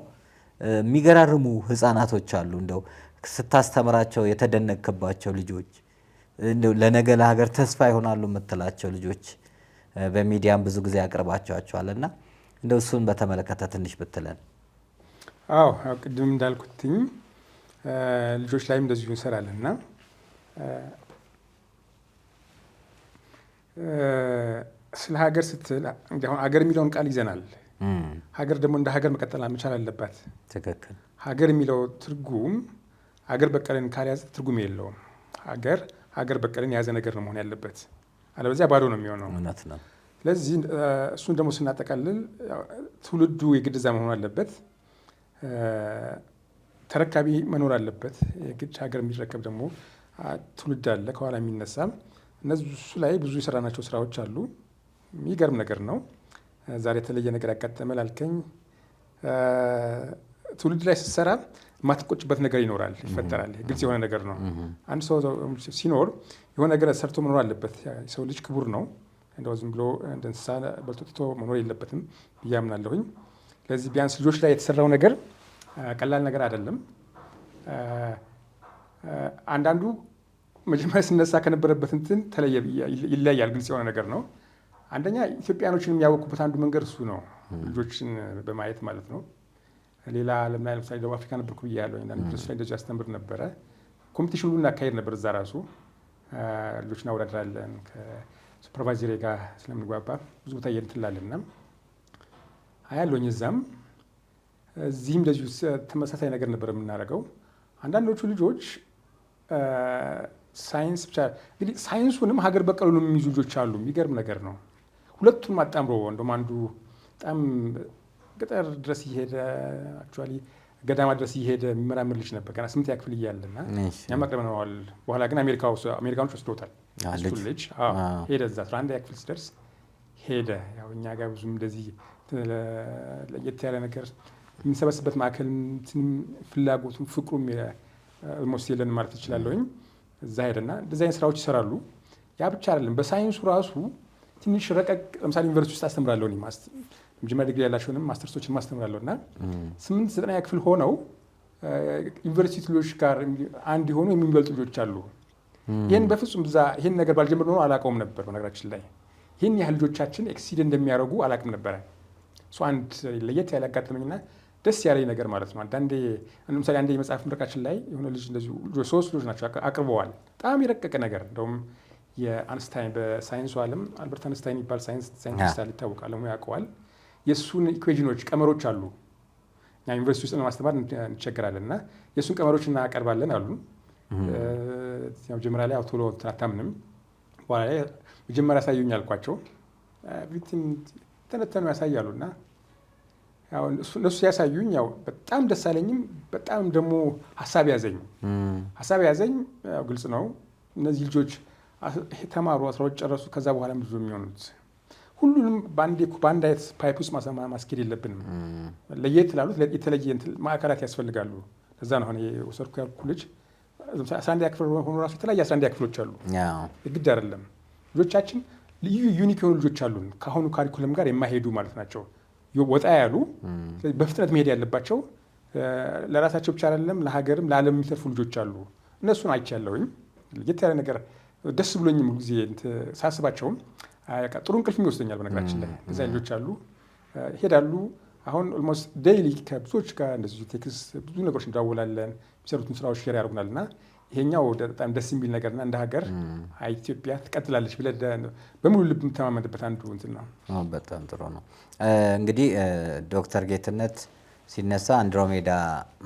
Speaker 2: የሚገራርሙ ህፃናቶች አሉ። እንደው ስታስተምራቸው የተደነቅባቸው ልጆች፣ እንደው ለነገ ለሀገር ተስፋ ይሆናሉ የምትላቸው ልጆች በሚዲያም ብዙ ጊዜ አቅርባቸዋቸዋልና እንደው እሱን በተመለከተ ትንሽ ብትለን።
Speaker 1: አዎ ቅድም እንዳልኩትኝ ልጆች ላይም እንደዚሁ እንሰራለን እና ስለ ሀገር ስትል እንግዲህ አሁን ሀገር የሚለውን ቃል ይዘናል። ሀገር ደግሞ እንደ ሀገር መቀጠል መቻል አለባት።
Speaker 2: ትክክል።
Speaker 1: ሀገር የሚለው ትርጉም ሀገር በቀልን ካልያዘ ትርጉም የለውም። ሀገር በቀልን የያዘ ነገር ነው መሆን ያለበት፣ አለበለዚያ ባዶ ነው የሚሆነው።
Speaker 2: እውነት ነው።
Speaker 1: ስለዚህ እሱን ደግሞ ስናጠቃልል ትውልዱ የግድ እዛ መሆን አለበት። ተረካቢ መኖር አለበት። የግድ ሀገር የሚረከብ ደግሞ ትውልድ አለ ከኋላ የሚነሳም። እነዚህ እሱ ላይ ብዙ የሰራናቸው ስራዎች አሉ። የሚገርም ነገር ነው። ዛሬ የተለየ ነገር ያጋጠመ ላልከኝ ትውልድ ላይ ስትሰራ የማትቆጭበት ነገር ይኖራል፣ ይፈጠራል። ግልጽ የሆነ ነገር ነው። አንድ ሰው ሲኖር የሆነ ነገር ሰርቶ መኖር አለበት። የሰው ልጅ ክቡር ነው። እንደው ዝም ብሎ እንደ እንስሳ በልቶ ትቶ መኖር የለበትም ብዬ አምናለሁኝ። ስለዚህ ቢያንስ ልጆች ላይ የተሰራው ነገር ቀላል ነገር አይደለም። አንዳንዱ መጀመሪያ ሲነሳ ከነበረበት እንትን ተለየ ይለያል። ግልጽ የሆነ ነገር ነው። አንደኛ ኢትዮጵያኖችን የሚያወቁበት አንዱ መንገድ እሱ ነው፣ ልጆችን በማየት ማለት ነው። ሌላ ዓለም ላይ ለምሳሌ ደቡብ አፍሪካ ነበርኩ ብያለሁ። ዩኒቨርሲቲ ላይ እንደዚሁ ያስተምር ነበረ። ኮምፒቲሽን ሁሉ እናካሄድ ነበር እዛ ራሱ። ልጆች እናወዳድራለን ከሱፐርቫይዘሪ ጋር ስለምንግባባ ብዙ ቦታ እየንትላለን እና አያለሁኝ። እዚህም እንደዚሁ ተመሳሳይ ነገር ነበር የምናደርገው። አንዳንዶቹ ልጆች ሳይንስ ብቻ እንግዲህ ሳይንሱንም ሀገር በቀሉንም የሚይዙ ልጆች አሉ። የሚገርም ነገር ነው። ሁለቱም አጣምሮ እንደውም አንዱ በጣም ገጠር ድረስ እየሄደ አክቹዋሊ ገዳማ ድረስ እየሄደ የሚመራመር ልጅ ነበር ገና 8ኛ ክፍል እያለና እኛም አቅርበነዋል። በኋላ ግን አሜሪካኖች ወስደውታል። እሱን ልጅ ሄደ እዛ 11ኛ ክፍል ሲደርስ ሄደ። ያው እኛ ጋር ብዙም እንደዚህ ለየት ያለ ነገር የምንሰበስበት ማዕከል ፍላጎቱም ፍቅሩም ኦልሞስት የለን ማለት ይችላለሁኝ። እዛ ሄደና እንደዚህ አይነት ስራዎች ይሰራሉ። ያ ብቻ አይደለም፣ በሳይንሱ ራሱ ትንሽ ረቀቅ። ለምሳሌ ዩኒቨርሲቲ ውስጥ አስተምራለሁ። መጀመሪያ ዲግሪ ያላቸውንም ማስተርሶችን ማስተምራለሁ እና 8ኛ ክፍል ሆነው ዩኒቨርሲቲ ልጆች ጋር አንድ የሆኑ የሚበልጡ ልጆች አሉ። ይህን በፍጹም ይህን ነገር ባልጀምር ኖሮ አላውቀውም ነበር። በነገራችን ላይ ይህን ያህል ልጆቻችን ኤክሲድ እንደሚያደርጉ አላውቅም ነበረ። እሱ አንድ ለየት ያለ ያጋጠመኝና ደስ ያለኝ ነገር ማለት ነው። አንዳንዴ ለምሳሌ አንዴ የመጽሐፍ ምረቃችን ላይ የሆነ ልጅ እንደዚሁ 3 ልጆች ናቸው አቅርበዋል። በጣም የረቀቀ ነገር እንደውም የአንስታይን በሳይንሱ ዓለም አልበርት አንስታይን የሚባል ሳይንቲስት አለ፣ ይታወቃል፣ ያውቀዋል። የእሱን ኢኩዌዥኖች ቀመሮች አሉ። እኛ ዩኒቨርሲቲ ውስጥ ለማስተማር እንቸገራለን እና የእሱን ቀመሮች እናቀርባለን አሉ። መጀመሪያ ላይ ቶሎ አታምንም። በኋላ ላይ መጀመሪያ ያሳዩኝ አልኳቸው። ተነተኑ ያሳያሉ እና እነሱ ያሳዩኝ ያው በጣም ደስ አለኝም፣ በጣም ደግሞ ሀሳብ ያዘኝ። ግልጽ ነው እነዚህ ልጆች ተማሩ፣ 12 ጨረሱ። ከዛ በኋላ ብዙ የሚሆኑት ሁሉንም በአንድ አይነት ፓይፕ ውስጥ ማስኬድ የለብንም። ለየት ላሉት የተለየ ማዕከላት ያስፈልጋሉ። ለዛ ነው አሁን የወሰድኩ ያልኩ ልጅ 11ኛ ክፍል ሆኖ ራሱ የተለያየ 11ኛ ክፍሎች አሉ። ግድ አይደለም። ልጆቻችን ልዩ ዩኒክ የሆኑ ልጆች አሉን፣ ከአሁኑ ካሪኩለም ጋር የማይሄዱ ማለት ናቸው። ወጣ ያሉ በፍጥነት መሄድ ያለባቸው ለራሳቸው ብቻ አይደለም ለሀገርም ለዓለም የሚተርፉ ልጆች አሉ። እነሱን አይቻለሁኝ። ለየት ያለ ነገር ደስ ብሎኝም ጊዜ ሳስባቸውም ጥሩ እንቅልፍ ይወስደኛል። በነገራችን ላይ እዛ ልጆች አሉ ይሄዳሉ። አሁን ኦልሞስት ዴይሊ ከብዙዎች ጋር እንደዚሁ ቴክስት ብዙ ነገሮች እንደዋወላለን፣ የሚሰሩትን ስራዎች ሼር ያደርጉናል እና ይሄኛው በጣም ደስ የሚል ነገርና እንደ ሀገር ኢትዮጵያ ትቀጥላለች ብለህ በሙሉ ልብ የምተማመንበት አንዱ እንትን ነው።
Speaker 2: በጣም ጥሩ ነው። እንግዲህ ዶክተር ጌትነት ሲነሳ አንድሮሜዳ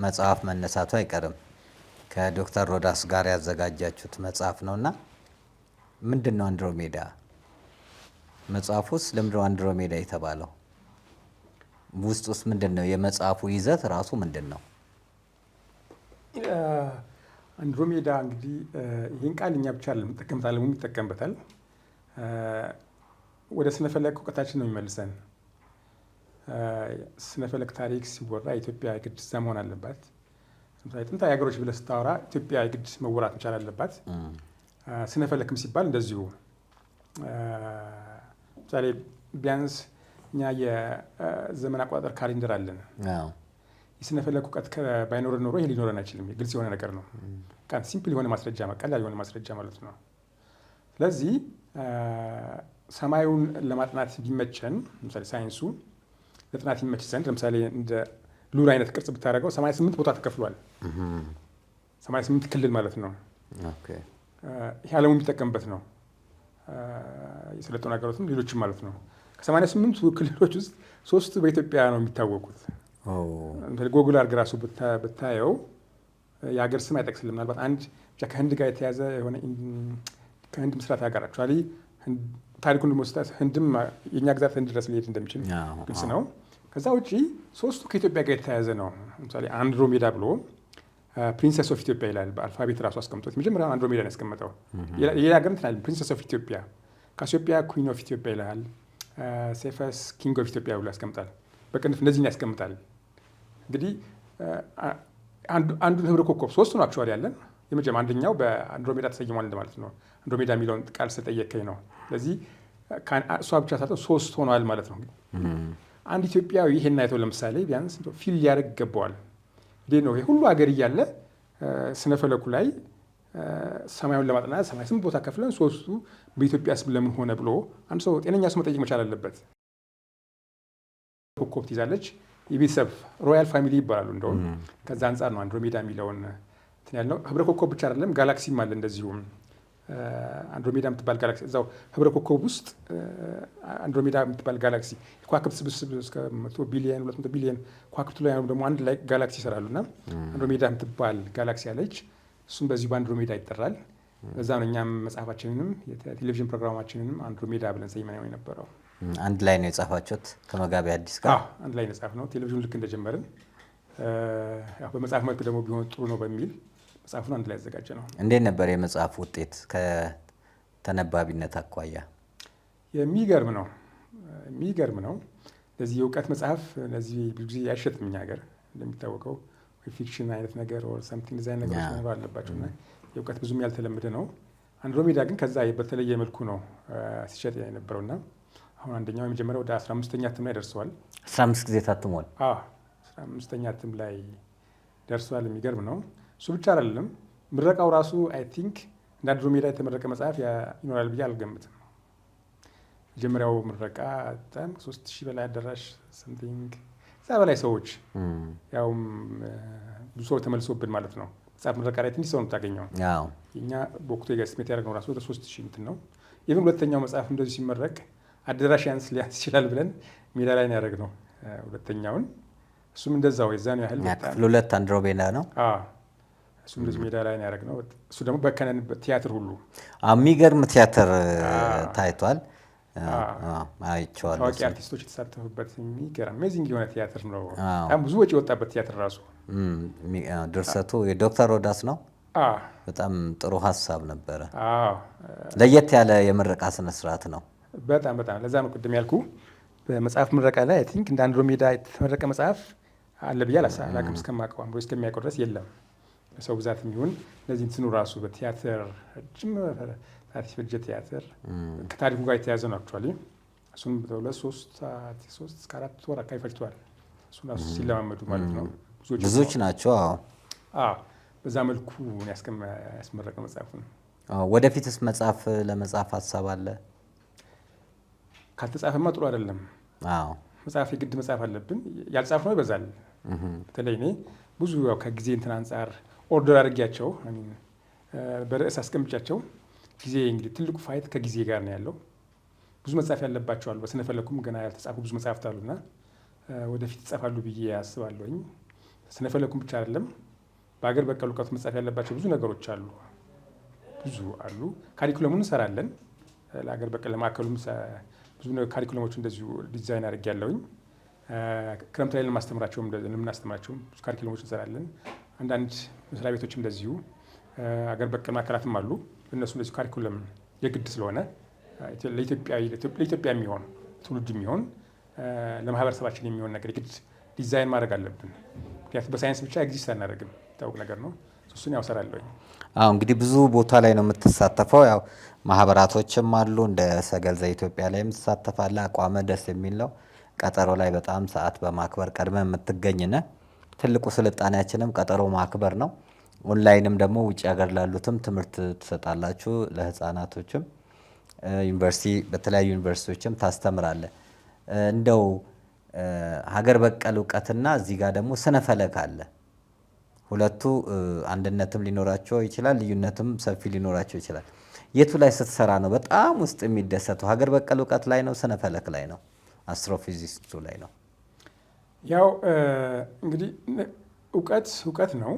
Speaker 2: መጽሐፍ መነሳቱ አይቀርም። ከዶክተር ሮዳስ ጋር ያዘጋጃችሁት መጽሐፍ ነውና ምንድን ነው አንድሮሜዳ? መጽሐፍ ውስጥ ለምንድን ነው አንድሮሜዳ የተባለው? ውስጥ ምንድን ነው የመጽሐፉ ይዘት ራሱ ምንድን ነው?
Speaker 1: አንድሮሜዳ እንግዲህ ይህን ቃል እኛ ብቻ እንጠቀምበታለን፣ ይጠቀምበታል። ወደ ስነፈለግ እውቀታችን ነው የሚመልሰን። ስነፈለክ ታሪክ ሲወራ ኢትዮጵያ የግድ እዛ መሆን አለባት። ለምሳሌ ጥንታዊ ሀገሮች ብለህ ስታወራ ኢትዮጵያ የግድ መወራት መቻል አለባት። ስነፈለክም ሲባል እንደዚሁ ለምሳሌ ቢያንስ እኛ የዘመን አቆጣጠር ካሌንደር አለን። የስነፈለክ እውቀት ባይኖረን ኖሮ ይሄ ሊኖረን አይችልም። ግልጽ የሆነ ነገር ነው። ሲምፕል የሆነ ማስረጃ፣ ቀላል የሆነ ማስረጃ ማለት ነው። ስለዚህ ሰማዩን ለማጥናት ቢመቸን ለምሳሌ ሳይንሱ ለጥናት ይመች ዘንድ ለምሳሌ እንደ ሉል አይነት ቅርጽ ብታደርገው 88 ቦታ ተከፍሏል። 88 ክልል ማለት ነው። ይህ ዓለሙ የሚጠቀምበት ነው። የሰለጠኑ ሀገሮችም ሌሎችም ማለት ነው። ከ88ቱ ክልሎች ውስጥ 3ቱ በኢትዮጵያ ነው የሚታወቁት። ጎግል አድርገህ ራሱ ብታየው የሀገር ስም አይጠቅስልም። ምናልባት አንድ ብቻ ከህንድ ጋር የተያዘ የሆነ ከህንድ ምስራት ሀገር አክቹዋሊ ታሪኩን ለመወስዳት ህንድም የእኛ ግዛት ህንድ ድረስ ሊሄድ እንደሚችል ግልጽ ነው። ከዛ ውጪ 3ቱ ከኢትዮጵያ ጋር የተያያዘ ነው። ለምሳሌ አንድሮሜዳ ብሎ ፕሪንሰስ ኦፍ ኢትዮጵያ ይላል። በአልፋቤት ራሱ አስቀምጦት መጀመሪያ አንድሮሜዳን ያስቀመጠው። ሌላ ሀገር እንትን ፕሪንሰስ ኦፍ ኢትዮጵያ፣ ካሲዮጵያ ኩዊን ኦፍ ኢትዮጵያ ይልሃል። ሴፈስ ኪንግ ኦፍ ኢትዮጵያ ብሎ ያስቀምጣል። በቅንፍ እነዚህን ያስቀምጣል። እንግዲህ አንዱን ህብረ ኮከብ 3 ነው አክቹዋሊ ያለን። የመጀመሪያ አንደኛው በአንድሮሜዳ ተሰይሟል እንደማለት ነው። አንድሮሜዳ የሚለውን ቃል ስለጠየቀኝ ነው። ስለዚህ እሷ ብቻ ሳትሆን 3 ሆነዋል ማለት ነው። አንድ ኢትዮጵያዊ ይሄን አይተው ለምሳሌ ቢያንስ ፊል ሊያደርግ ይገባዋል። እንዴት ነው ይሄ ሁሉ ሀገር እያለ ስነፈለኩ ላይ ሰማዩን ለማጥናት 88 ቦታ ከፍለን 3ቱ በኢትዮጵያ ስም ለምን ሆነ ብሎ አንድ ሰው ጤነኛ ሰው መጠየቅ መቻል አለበት። ኮከብ ትይዛለች። የቤተሰብ ሮያል ፋሚሊ ይባላሉ እንደውም። ከዛ አንጻር ነው አንድሮሜዳ የሚለውን እንትን ያልነው። ህብረ ኮከብ ብቻ አይደለም ጋላክሲም አለ እንደዚሁም። አንድሮሜዳ የምትባል ጋላክሲ እዛው ህብረ ኮከብ ውስጥ አንድሮሜዳ የምትባል ጋላክሲ የከዋክብት ስብስብ እስከ 100 ቢሊየን 200 ቢሊየን ከዋክብቱ ላይ ደግሞ አንድ ላይ ጋላክሲ ይሰራሉ እና አንድሮሜዳ የምትባል ጋላክሲ አለች። እሱም በዚሁ በአንድሮሜዳ ይጠራል። በዛ ነው እኛም መጽሐፋችንንም የቴሌቪዥን ፕሮግራማችንንም አንድሮሜዳ ብለን ሰይመነው የነበረው።
Speaker 2: አንድ ላይ ነው የጻፋችሁት ከመጋቢ አዲስ ጋር?
Speaker 1: አንድ ላይ ነው የጻፍነው። ቴሌቪዥን ልክ እንደጀመርን በመጽሐፍ መልክ ደግሞ ቢሆን ጥሩ ነው በሚል መጽሐፉን አንድ ላይ ያዘጋጀ ነው።
Speaker 2: እንዴት ነበር የመጽሐፍ ውጤት ከተነባቢነት አኳያ?
Speaker 1: የሚገርም ነው። ለዚህ የእውቀት መጽሐፍ ለዚህ ብዙ ጊዜ አይሸጥም እኛ ሀገር እንደሚታወቀው ፊክሽን አይነት ነገር ኦር ሰምቲንግ ዲዛይን ነገሮች መኖር አለባቸው እና የእውቀት ብዙም ያልተለመደ ነው። አንድሮሜዳ ግን ከዛ በተለየ መልኩ ነው ሲሸጥ የነበረውና አሁን አንደኛው የመጀመሪያው ወደ 15ኛ እትም ላይ ደርሰዋል።
Speaker 2: 15 ጊዜ ታትሟል።
Speaker 1: 15ኛ እትም ላይ ደርሰዋል። የሚገርም ነው። እሱ ብቻ አይደለም፣ ምረቃው ራሱ አይ ቲንክ እንደ አንድሮሜዳ የተመረቀ መጽሐፍ ይኖራል ብዬ አልገምትም። መጀመሪያው ምረቃ በጣም 3000 በላይ አዳራሽ ሰምቲንግ እዛ በላይ ሰዎች ያውም ብዙ ሰው ተመልሶብን ማለት ነው። መጽሐፍ ምረቃ ላይ ትንሽ ሰው ነው የምታገኘው። እኛ በወቅቱ የስሜት ያደረግነው ራሱ ወደ 3000 እንትን ነው። ኢቭን ሁለተኛው መጽሐፍ እንደዚህ ሲመረቅ አዳራሽ ሊያንስ ይችላል ብለን ሜዳ ላይ ነው ያደረግነው ሁለተኛውን። እሱም እንደዛው የዛን ያህል
Speaker 2: ክፍል 2 አንድሮሜዳ ነው።
Speaker 1: እሱም እንደዚህ ሜዳ ላይ ነው ያደረግነው። እሱ ደግሞ በከነን ቲያትር ሁሉ
Speaker 2: የሚገርም ቲያትር ታይቷል። አይቼዋለሁ።
Speaker 1: ታዋቂ አርቲስቶች የተሳተፉበት የሚገርም አሜዚንግ የሆነ ቲያትር ነው። በጣም ብዙ ወጪ የወጣበት ቲያትር ራሱ።
Speaker 2: ድርሰቱ የዶክተር ሮዳስ ነው። በጣም ጥሩ ሀሳብ ነበረ። ለየት ያለ የምረቃ ስነስርዓት ነው።
Speaker 1: በጣም ለዛ ነው ቅድም ያልኩ በመጽሐፍ ምረቃ ላይ አይ ቲንክ እንደ አንድሮሜዳ የተመረቀ መጽሐፍ አለ ብዬ አላውቅም። እስከማውቀው አምሮ እስከሚያውቀው ድረስ የለም። በሰው ብዛት የሚሆን እነዚህ እንትኑ ራሱ በቲያትር ረጅም ሰዓት የፈጀ ቲያትር ከታሪኩ ጋር የተያዘ ነው አክቹዋሊ። እሱን በ3 እስከ 4 ወር አካባቢ ፈጅቷል። እሱን ራሱ ሲለማመዱ ማለት ነው።
Speaker 2: ብዙዎች ናቸው።
Speaker 1: በዛ መልኩ ያስመረቀ መጽሐፍ ነው።
Speaker 2: ወደፊትስ መጽሐፍ ለመጻፍ ሀሳብ አለ?
Speaker 1: ካልተጻፈማ ጥሩ አይደለም። መጽሐፍ የግድ መጽሐፍ አለብን። ያልጻፍነው ይበዛል። በተለይ እኔ ብዙ ከጊዜ እንትን አንጻር ኦርደር አድርጊያቸው በርዕስ አስቀምጫቸው ጊዜ እንግዲህ ትልቁ ፋይት ከጊዜ ጋር ነው ያለው። ብዙ መጽሐፍ ያለባቸው አሉ። በስነፈለኩም ገና ያልተጻፉ ብዙ መጽሐፍት አሉና ወደፊት ይጻፋሉ ብዬ አስባለሁኝ። ስነፈለኩም ብቻ አይደለም፣ በሀገር በቀል እውቀት መጽሐፍ ያለባቸው ብዙ ነገሮች አሉ። ካሪኩለሙን እንሰራለን። ለሀገር በቀል ለማዕከሉም ብዙ ካሪኩለሞች እንደዚሁ ዲዛይን አድርጌያለሁኝ። ክረምት ላይ ለምናስተምራቸውም ብዙ ካሪኩለሞች እንሰራለን። አንዳንድ መስሪያ ቤቶችም እንደዚሁ ሀገር በቀል ማዕከላትም አሉ። እነሱ እንደዚሁ ካሪኩለም የግድ ስለሆነ ለኢትዮጵያ የሚሆን ትውልድ የሚሆን ለማህበረሰባችን የሚሆን ነገር የግድ ዲዛይን ማድረግ አለብን። ምክንያቱም በሳይንስ ብቻ ኤግዚስት አናደርግም፣ ታወቅ ነገር ነው። እሱን ያው እሰራለሁኝ።
Speaker 2: አዎ እንግዲህ ብዙ ቦታ ላይ ነው የምትሳተፈው። ያው ማህበራቶችም አሉ፣ እንደ ሰገል ዘኢትዮጵያ ላይም ትሳተፋለህ። አቋመ ደስ የሚል ነው። ቀጠሮ ላይ በጣም ሰዓት በማክበር ቀድመ የምትገኝ ነህ። ትልቁ ስልጣኔያችንም ቀጠሮ ማክበር ነው። ኦንላይንም ደግሞ ውጭ ሀገር ላሉትም ትምህርት ትሰጣላችሁ፣ ለህፃናቶችም ዩኒቨርሲቲ በተለያዩ ዩኒቨርሲቲዎችም ታስተምራለህ። እንደው ሀገር በቀል እውቀትና እዚህ ጋር ደግሞ ስነ ፈለክ አለ። ሁለቱ አንድነትም ሊኖራቸው ይችላል፣ ልዩነትም ሰፊ ሊኖራቸው ይችላል። የቱ ላይ ስትሰራ ነው በጣም ውስጥ የሚደሰተው? ሀገር በቀል እውቀት ላይ ነው፣ ስነ ፈለክ ላይ ነው፣ አስትሮፊዚክሱ ላይ ነው?
Speaker 1: ያው እንግዲህ እውቀት ነው።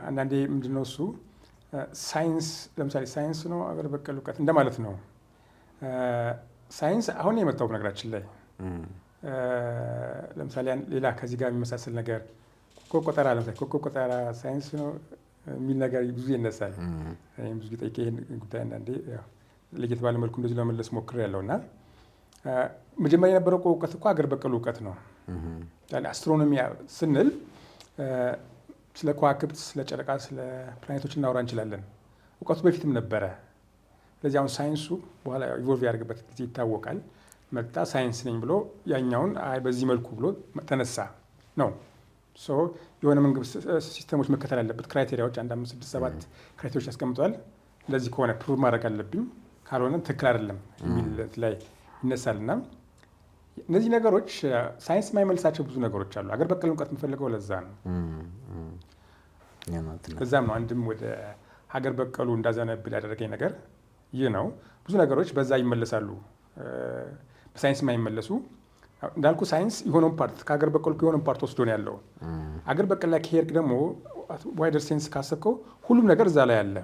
Speaker 1: አንዳንዴ ምንድነው እሱ ሳይንስ፣ ለምሳሌ ሳይንስ ነው ሀገር በቀል እውቀት እንደማለት ነው። ሳይንስ አሁን የመጣው ነገራችን ላይ ለምሳሌ ሌላ ከዚህ ጋር የሚመሳሰል ነገር ኮከብ ቆጠራ፣ ለምሳሌ ኮከብ ቆጠራ ሳይንስ ነው የሚል ነገር ብዙ ይነሳል። እኔም ብዙ ጠይቄ ይህን ጉዳይ አንዳንዴ ለየት ባለ መልኩ እንደዚህ ለመመለስ ሞክሬያለሁ። እና መጀመሪያ የነበረው እውቀት እኮ ሀገር በቀል እውቀት ነው። አስትሮኖሚ ስንል ስለ ከዋክብት፣ ስለ ጨረቃ፣ ስለ ፕላኔቶች እናወራ እንችላለን። እውቀቱ በፊትም ነበረ። ስለዚህ አሁን ሳይንሱ በኋላ ኢቮልቭ ያደርግበት ጊዜ ይታወቃል። መጣ ሳይንስ ነኝ ብሎ ያኛውን በዚህ መልኩ ብሎ ተነሳ ነው። የሆነ መንግስት ሲስተሞች መከተል አለበት። ክራይቴሪያዎች 1፣ 5፣ 6፣ 7 ክራይቴሪያዎች ያስቀምጠዋል። እንደዚህ ከሆነ ፕሩቭ ማድረግ አለብኝ፣ ካልሆነ ትክክል አይደለም የሚል ላይ ይነሳል። እና እነዚህ ነገሮች ሳይንስ የማይመልሳቸው ብዙ ነገሮች አሉ። አገር በቀል እውቀት የምፈልገው ለዛ ነው። በዛም ነው አንድም ወደ ሀገር በቀሉ እንዳዘነብል ያደረገኝ ነገር ይህ ነው። ብዙ ነገሮች በዛ ይመለሳሉ፣ በሳይንስ የማይመለሱ እንዳልኩ። ሳይንስ የሆነውን ፓርት ከሀገር በቀሉ የሆነውን ፓርት ወስዶ ነው ያለው። አገር በቀል ላይ ከሄድክ ደግሞ ዋይደር ሴንስ ካሰብከው ሁሉም ነገር እዛ ላይ አለ።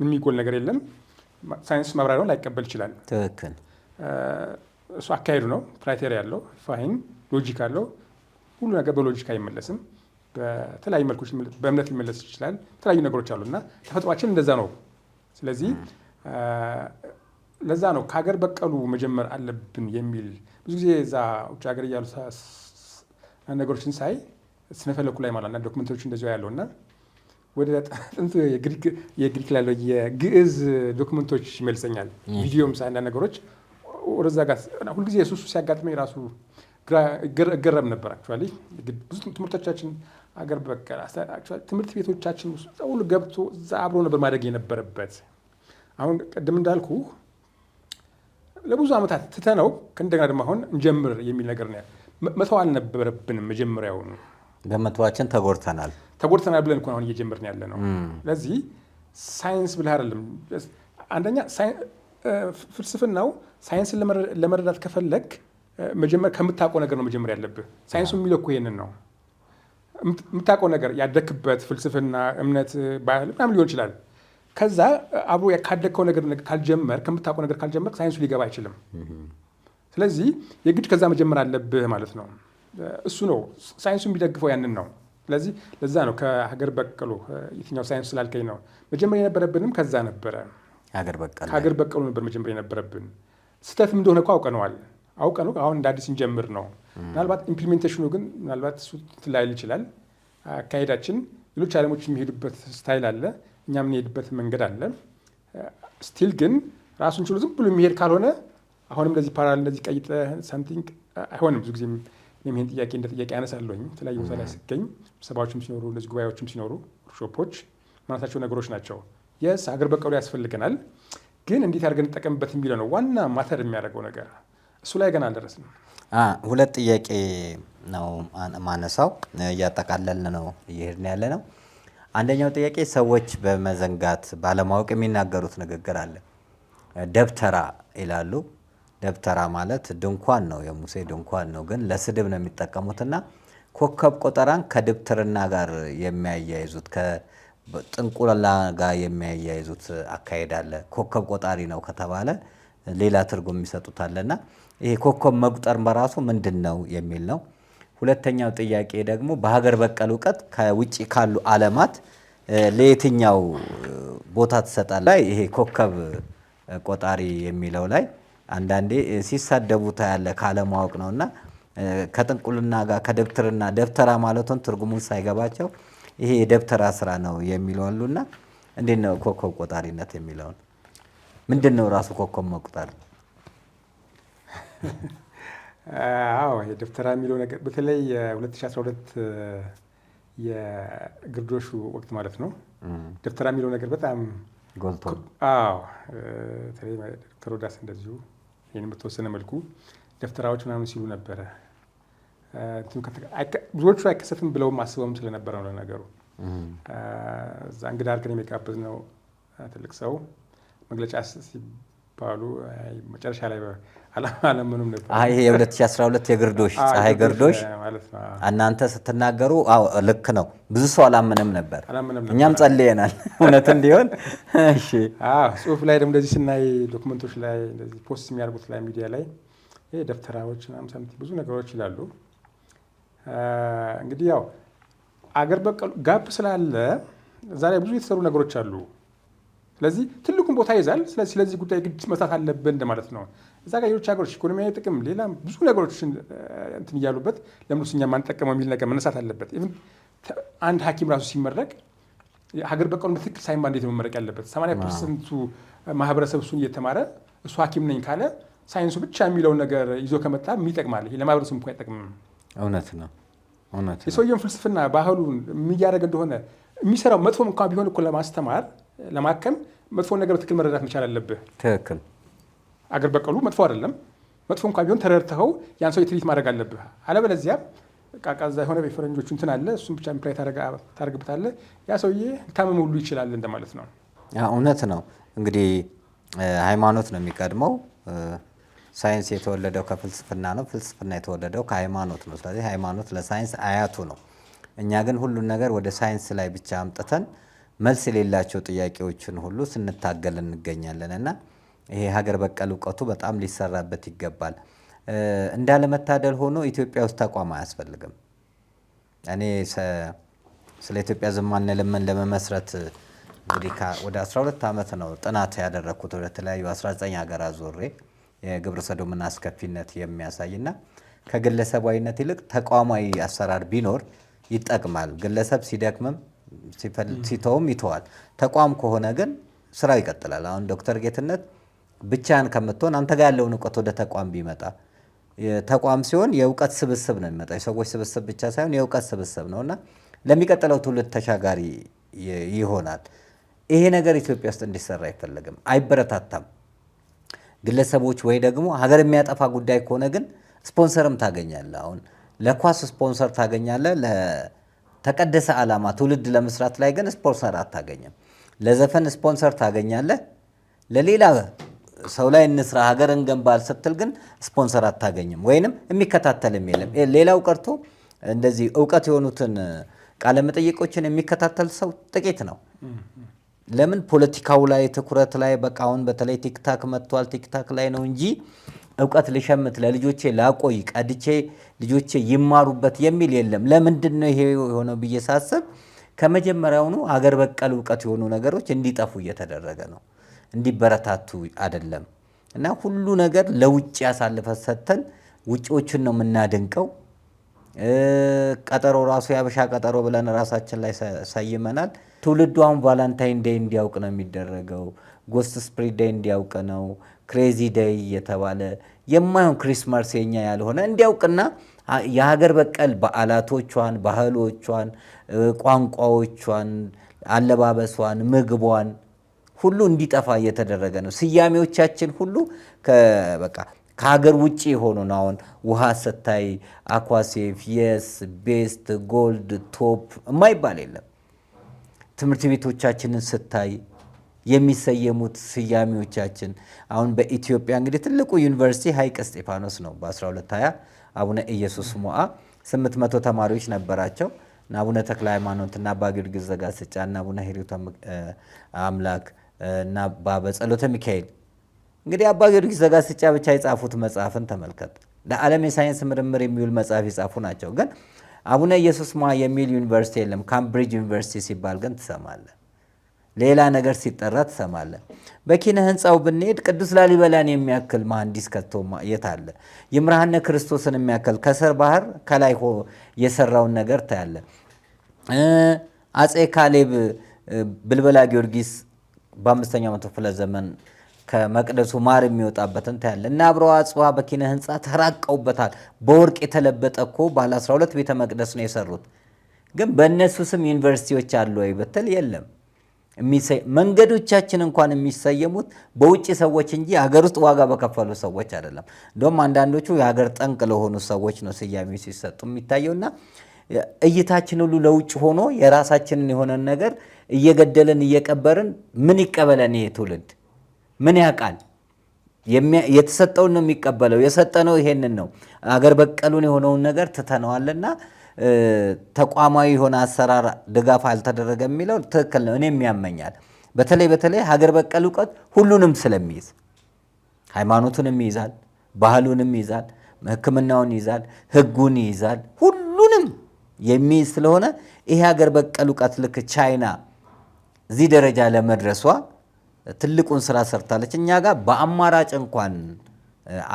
Speaker 1: ምን የሚጎል ነገር የለም። ሳይንስ ማብራሪያውን ላይቀበል ይችላል።
Speaker 2: ትክክል።
Speaker 1: እሱ አካሄዱ ነው። ክራይቴሪያ ያለው ፋይን ሎጂክ አለው። ሁሉ ነገር በሎጂክ አይመለስም። በተለያዩ መልኮች በእምነት ሊመለስ ይችላል። የተለያዩ ነገሮች አሉ እና ተፈጥሯችን እንደዛ ነው። ስለዚህ ለዛ ነው ከሀገር በቀሉ መጀመር አለብን የሚል ብዙ ጊዜ እዛ ውጭ ሀገር እያሉ ነገሮችን ሳይ ስነፈለኩ ላይ ማለት ዶክመንቶች እንደዚያ ያለው እና ወደ ጥንት የግሪክ ላለው የግዕዝ ዶክመንቶች ይመልሰኛል። ቪዲዮም ሳይ አንዳንድ ነገሮች ወደዛ ጋር ሁልጊዜ እሱ ሲያጋጥመኝ ራሱ እገረም ነበር። አክቹዋሊ ብዙ ትምህርቶቻችን አገር በቀል ትምህርት ቤቶቻችን ውስጥ ሁሉ ገብቶ እዛ አብሮ ነበር ማደግ የነበረበት። አሁን ቅድም እንዳልኩ ለብዙ ዓመታት ትተነው ከእንደገና ደግሞ አሁን እንጀምር የሚል ነገር ነው። መተው አልነበረብንም። መጀመሪያውኑ
Speaker 2: በመተዋችን ተጎድተናል
Speaker 1: ብለን እኮ አሁን እየጀመርን ያለ ነው። ስለዚህ ሳይንስ ብለህ አይደለም። አንደኛ ፍልስፍናው ሳይንስን ለመረዳት ከፈለግ መጀመር ከምታውቀው ነገር ነው መጀመር ያለብህ። ሳይንሱ የሚለው እኮ ይሄንን ነው። የምታውቀው ነገር ያደግክበት ፍልስፍና፣ እምነት፣ ባህል ምናምን ሊሆን ይችላል። ከዛ አብሮ ካደግከው ነገር ካልጀመር ከምታውቀው ነገር ካልጀመር ሳይንሱ ሊገባ አይችልም። ስለዚህ የግድ ከዛ መጀመር አለብህ ማለት ነው። እሱ ነው ሳይንሱ የሚደግፈው ያንን ነው። ስለዚህ ለዛ ነው ከሀገር በቀሉ የትኛው ሳይንስ ስላልከኝ ነው መጀመር የነበረብንም ከዛ ነበረ። ከሀገር በቀሉ ነበር መጀመር የነበረብን። ስህተትም እንደሆነ እኮ አውቀነዋል። አሁን እንደ አዲስ እንጀምር ነው። ምናልባት ኢምፕሊሜንቴሽኑ ግን ምናልባት እሱ ላይል ይችላል። አካሄዳችን ሌሎች ዓለሞች የሚሄዱበት ስታይል አለ፣ እኛ የምንሄድበት መንገድ አለ። ስቲል ግን ራሱን ችሎ ዝም ብሎ የሚሄድ ካልሆነ አሁንም እንደዚህ ፓራል እንደዚህ ቀይጠ ሳምቲንግ አይሆንም። ብዙ ጊዜ ይህን ጥያቄ እንደ ጥያቄ ያነሳለሁኝ የተለያዩ ቦታ ላይ ሲገኝ ስብሰባዎችም ሲኖሩ እንደዚህ ጉባኤዎችም ሲኖሩ ሾፖች ማለታቸው ነገሮች ናቸው። የስ ሀገር በቀሉ ያስፈልገናል፣ ግን እንዴት አድርገን እንጠቀምበት የሚለው ነው ዋና ማተር የሚያደርገው ነገር። እሱ ላይ ገና አልደረስንም።
Speaker 2: ሁለት ጥያቄ ነው ማነሳው፣ እያጠቃለልን ነው እየሄድን ያለ ነው። አንደኛው ጥያቄ ሰዎች በመዘንጋት ባለማወቅ የሚናገሩት ንግግር አለ። ደብተራ ይላሉ። ደብተራ ማለት ድንኳን ነው፣ የሙሴ ድንኳን ነው፣ ግን ለስድብ ነው የሚጠቀሙትና ኮከብ ቆጠራን ከድብትርና ጋር የሚያያይዙት ከጥንቁላ ጋር የሚያያይዙት አካሄድ አለ። ኮከብ ቆጣሪ ነው ከተባለ ሌላ ትርጉም ይሰጡታልና ይሄ ኮከብ መቁጠር በራሱ ምንድን ነው የሚል ነው። ሁለተኛው ጥያቄ ደግሞ በሀገር በቀል እውቀት ከውጭ ካሉ ዓለማት ለየትኛው ቦታ ትሰጣለህ? ይሄ ኮከብ ቆጣሪ የሚለው ላይ አንዳንዴ ሲሳደቡ ታያለ ካለማወቅ ነው እና ከጥንቁልና ጋር ከደብተርና ደብተራ ማለቱን ትርጉሙን ሳይገባቸው ይሄ የደብተራ ስራ ነው የሚሉ አሉና እንዴት ነው ኮከብ ቆጣሪነት የሚለውን ምንድን ነው ራሱ ኮከብ መቁጠር?
Speaker 1: አዎ የደብተራ የሚለው ነገር በተለይ የ2012 የግርዶሹ ወቅት ማለት ነው። ደብተራ የሚለው ነገር በጣም
Speaker 2: ጎልቶ
Speaker 1: አዎ በተለይ ዶክተር ሮዳስ እንደዚሁ ይህን በተወሰነ መልኩ ደብተራዎች ምናምን ሲሉ ነበረ። ብዙዎቹ አይከሰትም ብለውም አስበውም ስለነበረ ነው ለነገሩ። እዛ እንግዳ አድርገን የሚጋበዝ ነው ትልቅ ሰው መግለጫ ሲባሉ መጨረሻ ላይ አላመኑም ነበር።
Speaker 2: ይሄ የ2012 የግርዶሽ ፀሐይ ግርዶሽ እናንተ ስትናገሩ ልክ ነው፣ ብዙ ሰው አላመነም ነበር። እኛም ጸልየናል እውነት እንዲሆን። እሺ
Speaker 1: ጽሁፍ ላይ ደግሞ እንደዚህ ስናይ ዶክመንቶች ላይ እንደዚህ ፖስት የሚያደርጉት ላይ ሚዲያ ላይ ይሄ ደብተራዎች ብዙ ነገሮች ይላሉ። እንግዲህ ያው አገር በቀሉ ጋፕ ስላለ እዛ ላይ ብዙ የተሰሩ ነገሮች አሉ። ስለዚህ ትልቁን ቦታ ይዛል። ስለዚህ ጉዳይ ግድ መስራት አለብን እንደማለት ነው። እዛ ጋር ሌሎች ሀገሮች ኢኮኖሚያዊ ጥቅም፣ ሌላም ብዙ ነገሮች እንትን እያሉበት ለምን እኛ ማንጠቀመው የሚል ነገር መነሳት አለበት። አንድ ሐኪም ራሱ ሲመረቅ ሀገር በቀሉ በትክክል ሳይማ እንዴት መመረቅ ያለበት? 80% ማህበረሰብ እሱን እየተማረ እሱ ሐኪም ነኝ ካለ ሳይንሱ ብቻ የሚለውን ነገር ይዞ ከመጣ ምን ይጠቅማል? ይሄ ለማህበረሰብ እንኳን አይጠቅምም።
Speaker 2: እውነት ነው።
Speaker 1: የሰውየውን ፍልስፍና ባህሉን የሚያደርግ እንደሆነ የሚሰራው መጥፎም እንኳን ቢሆን እኮ ለማስተማር ለማከም መጥፎን ነገር በትክክል መረዳት መቻል አለብህ።
Speaker 2: ትክክል።
Speaker 1: አገር በቀሉ መጥፎ አይደለም፣ መጥፎ እንኳን ቢሆን ተረድተኸው ያን ሰው ትሪት ማድረግ አለብህ። አለበለዚያ ቃቃዛ የሆነ የፈረንጆቹ እንትን አለ፣ እሱም ብቻ ኢምፕላይ ታደርግበታለህ። ያ ሰውዬ ታመም ሁሉ ይችላል እንደማለት ነው።
Speaker 2: እውነት ነው። እንግዲህ ሃይማኖት ነው የሚቀድመው። ሳይንስ የተወለደው ከፍልስፍና ነው፣ ፍልስፍና የተወለደው ከሃይማኖት ነው። ስለዚህ ሃይማኖት ለሳይንስ አያቱ ነው። እኛ ግን ሁሉን ነገር ወደ ሳይንስ ላይ ብቻ አምጥተን መልስ የሌላቸው ጥያቄዎችን ሁሉ ስንታገል እንገኛለን እና ይሄ ሀገር በቀል እውቀቱ በጣም ሊሰራበት ይገባል። እንዳለመታደል ሆኖ ኢትዮጵያ ውስጥ ተቋም አያስፈልግም። እኔ ስለ ኢትዮጵያ ዝም አንልምን ለመመስረት እንግዲህ ወደ 12 ዓመት ነው ጥናት ያደረግኩት ወደ ተለያዩ 19 ሀገራት ዞሬ የግብረ ሰዶምን አስከፊነት የሚያሳይና ከግለሰባዊነት ይልቅ ተቋማዊ አሰራር ቢኖር ይጠቅማል። ግለሰብ ሲደክምም ሲተውም ይተዋል። ተቋም ከሆነ ግን ስራው ይቀጥላል። አሁን ዶክተር ጌትነት ብቻህን ከምትሆን አንተ ጋር ያለውን እውቀት ወደ ተቋም ቢመጣ ተቋም ሲሆን የእውቀት ስብስብ ነው የሚመጣው። የሰዎች ስብስብ ብቻ ሳይሆን የእውቀት ስብስብ ነውና ለሚቀጥለው ትውልድ ተሻጋሪ ይሆናል። ይሄ ነገር ኢትዮጵያ ውስጥ እንዲሰራ አይፈለግም፣ አይበረታታም። ግለሰቦች ወይ ደግሞ ሀገር የሚያጠፋ ጉዳይ ከሆነ ግን ስፖንሰርም ታገኛለህ። አሁን ለኳስ ስፖንሰር ታገኛለህ፣ ለተቀደሰ ዓላማ ትውልድ ለመስራት ላይ ግን ስፖንሰር አታገኝም። ለዘፈን ስፖንሰር ታገኛለህ፣ ለሌላ ሰው ላይ እንስራ ሀገር እንገንባል ስትል ግን ስፖንሰር አታገኝም፣ ወይንም የሚከታተልም የለም። ሌላው ቀርቶ እንደዚህ እውቀት የሆኑትን ቃለ መጠይቆችን የሚከታተል ሰው ጥቂት ነው። ለምን? ፖለቲካው ላይ ትኩረት ላይ በቃ አሁን በተለይ ቲክታክ መጥቷል። ቲክታክ ላይ ነው እንጂ እውቀት ልሸምት ለልጆቼ ላቆይ ቀድቼ ልጆቼ ይማሩበት የሚል የለም። ለምንድን ነው ይሄ የሆነው ብዬ ሳስብ ከመጀመሪያውኑ ሀገር በቀል እውቀት የሆኑ ነገሮች እንዲጠፉ እየተደረገ ነው፣ እንዲበረታቱ አይደለም። እና ሁሉ ነገር ለውጭ ያሳልፈ ሰጥተን ውጭዎችን ነው የምናደንቀው። ቀጠሮ ራሱ ያበሻ ቀጠሮ ብለን ራሳችን ላይ ሰይመናል። ትውልዱ አሁን ቫላንታይን ዴይ እንዲያውቅ ነው የሚደረገው፣ ጎስት ስፕሪት ዴይ እንዲያውቅ ነው፣ ክሬዚ ዴይ የተባለ የማይሆን ክሪስማስ የኛ ያልሆነ እንዲያውቅና የሀገር በቀል በዓላቶቿን፣ ባህሎቿን፣ ቋንቋዎቿን፣ አለባበሷን፣ ምግቧን ሁሉ እንዲጠፋ እየተደረገ ነው። ስያሜዎቻችን ሁሉ በቃ ከሀገር ውጭ የሆኑ ነው። አሁን ውሃ ስታይ አኳሴፍ፣ የስ፣ ቤስት፣ ጎልድ፣ ቶፕ የማይባል የለም። ትምህርት ቤቶቻችንን ስታይ የሚሰየሙት ስያሜዎቻችን አሁን በኢትዮጵያ እንግዲህ ትልቁ ዩኒቨርሲቲ ሀይቅ እስጢፋኖስ ነው። በ1220 አቡነ ኢየሱስ ሞዓ 800 ተማሪዎች ነበራቸው እና አቡነ ተክለ ሃይማኖት እና አባ ጊዮርጊስ ዘጋስጫ እና አቡነ ሂሩት አምላክ እና በጸሎተ ሚካኤል እንግዲህ አባ ጊዮርጊስ ዘጋስጫ ብቻ የጻፉት መጽሐፍን ተመልከት። ለዓለም የሳይንስ ምርምር የሚውል መጽሐፍ የጻፉ ናቸው። ግን አቡነ ኢየሱስ ሞዓ የሚል ዩኒቨርሲቲ የለም። ካምብሪጅ ዩኒቨርሲቲ ሲባል ግን ትሰማለህ። ሌላ ነገር ሲጠራ ትሰማለህ። በኪነ ህንፃው ብንሄድ ቅዱስ ላሊበላን የሚያክል መሐንዲስ ከቶ የት አለ? ይምርሃነ ክርስቶስን የሚያክል ከስር ባህር ከላይ የሰራውን ነገር ታያለ። አፄ ካሌብ ብልበላ ጊዮርጊስ በ5ኛው መቶ ክፍለ ዘመን ከመቅደሱ ማር የሚወጣበትን ታያለ። እና አብረዋ አጽዋ በኪነ ህንፃ ተራቀውበታል። በወርቅ የተለበጠ እኮ ባለ 12 ቤተ መቅደስ ነው የሰሩት። ግን በእነሱ ስም ዩኒቨርሲቲዎች አሉ ወይ ብትል የለም። መንገዶቻችን እንኳን የሚሰየሙት በውጭ ሰዎች እንጂ ሀገር ውስጥ ዋጋ በከፈሉ ሰዎች አይደለም። እንደውም አንዳንዶቹ የሀገር ጠንቅ ለሆኑ ሰዎች ነው ስያሜው ሲሰጡ የሚታየውና እይታችን ሁሉ ለውጭ ሆኖ የራሳችንን የሆነን ነገር እየገደልን እየቀበርን ምን ይቀበለን? ይሄ ትውልድ ምን ያውቃል? የተሰጠውን ነው የሚቀበለው። የሰጠነው ይሄንን ነው። አገር በቀሉን የሆነውን ነገር ትተነዋልና ተቋማዊ የሆነ አሰራር ድጋፍ አልተደረገ የሚለው ትክክል ነው። እኔም ያመኛል። በተለይ ሀገር በቀል እውቀት ሁሉንም ስለሚይዝ ሃይማኖቱንም ይይዛል፣ ባህሉንም ይይዛል፣ ሕክምናውን ይይዛል፣ ሕጉን ይይዛል። ሁሉንም የሚይዝ ስለሆነ ይሄ ሀገር በቀል እውቀት ልክ ቻይና እዚህ ደረጃ ለመድረሷ ትልቁን ስራ ሰርታለች። እኛ ጋር በአማራጭ እንኳን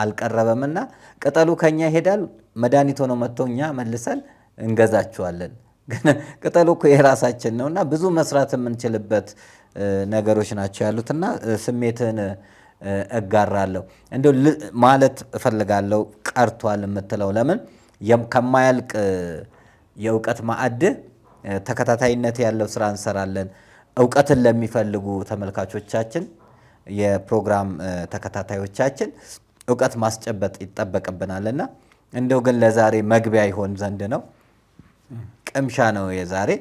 Speaker 2: አልቀረበምና ቅጠሉ ከኛ ይሄዳል። መድኃኒት ሆኖ መጥቶ እኛ መልሰን እንገዛቸዋለን። ግን ቅጠሉ እኮ የራሳችን ነውና ብዙ መስራት የምንችልበት ነገሮች ናቸው ያሉትና ስሜትን እጋራለሁ። እንደው ማለት እፈልጋለሁ ቀርቷል የምትለው ለምን ከማያልቅ የእውቀት ማዕድ ተከታታይነት ያለው ስራ እንሰራለን። እውቀትን ለሚፈልጉ ተመልካቾቻችን፣ የፕሮግራም ተከታታዮቻችን እውቀት ማስጨበጥ ይጠበቅብናልና እንደው ግን ለዛሬ መግቢያ ይሆን ዘንድ ነው፣ ቅምሻ ነው የዛሬ።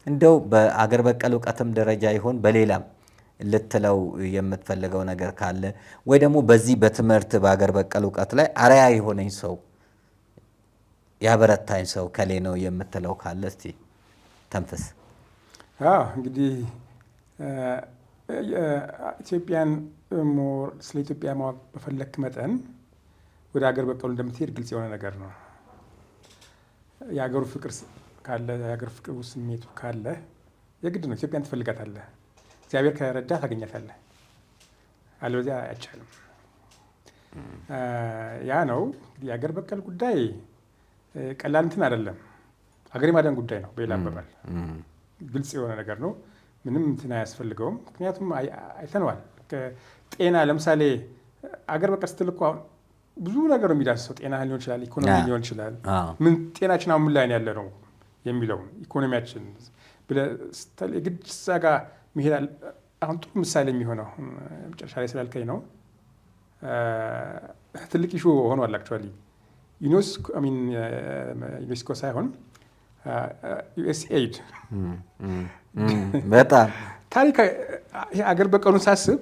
Speaker 2: እንደው በአገር በቀል እውቀትም ደረጃ ይሆን በሌላም ልትለው የምትፈልገው ነገር ካለ ወይ ደግሞ በዚህ በትምህርት በአገር በቀል እውቀት ላይ አርአያ የሆነኝ ሰው ያበረታኝ ሰው ከሌ ነው የምትለው ካለ እስቲ ተንፍስ።
Speaker 1: እንግዲህ ኢትዮጵያን ስለ ኢትዮጵያ ማወቅ በፈለክ መጠን ወደ ሀገር በቀሉ እንደምትሄድ ግልጽ የሆነ ነገር ነው። የሀገሩ ፍቅር ካለ የሀገር ፍቅሩ ስሜቱ ካለ የግድ ነው ኢትዮጵያን ትፈልጋታለህ። እግዚአብሔር ከረዳ ታገኛታለህ፣ አለበዚያ አይቻልም። ያ ነው የሀገር በቀል ጉዳይ። ቀላል እንትን አይደለም። ሀገር የማዳን ጉዳይ ነው። በሌላ አባባል ግልጽ የሆነ ነገር ነው። ምንም እንትን አያስፈልገውም። ምክንያቱም አይተነዋል። ጤና ለምሳሌ አገር በቀል ስትል እኮ አሁን ብዙ ነገር ነው የሚዳስሰው። ጤና ሊሆን ይችላል፣ ኢኮኖሚ ሊሆን ይችላል። ምን ጤናችን አሁን ምን ላይ ያለ ነው የሚለውን ኢኮኖሚያችን የግድ እዛ ጋር መሄድ። አሁን ጥሩ ምሳሌ የሚሆነው መጨረሻ ላይ ስላልከኝ ነው። ትልቅ ኢሹ ሆኗል አክቹዋሊ ዩኔስኮ ሳይሆን ዩኤስኤይድ
Speaker 2: በጣም
Speaker 1: ታሪክ አገር በቀሉን ሳስብ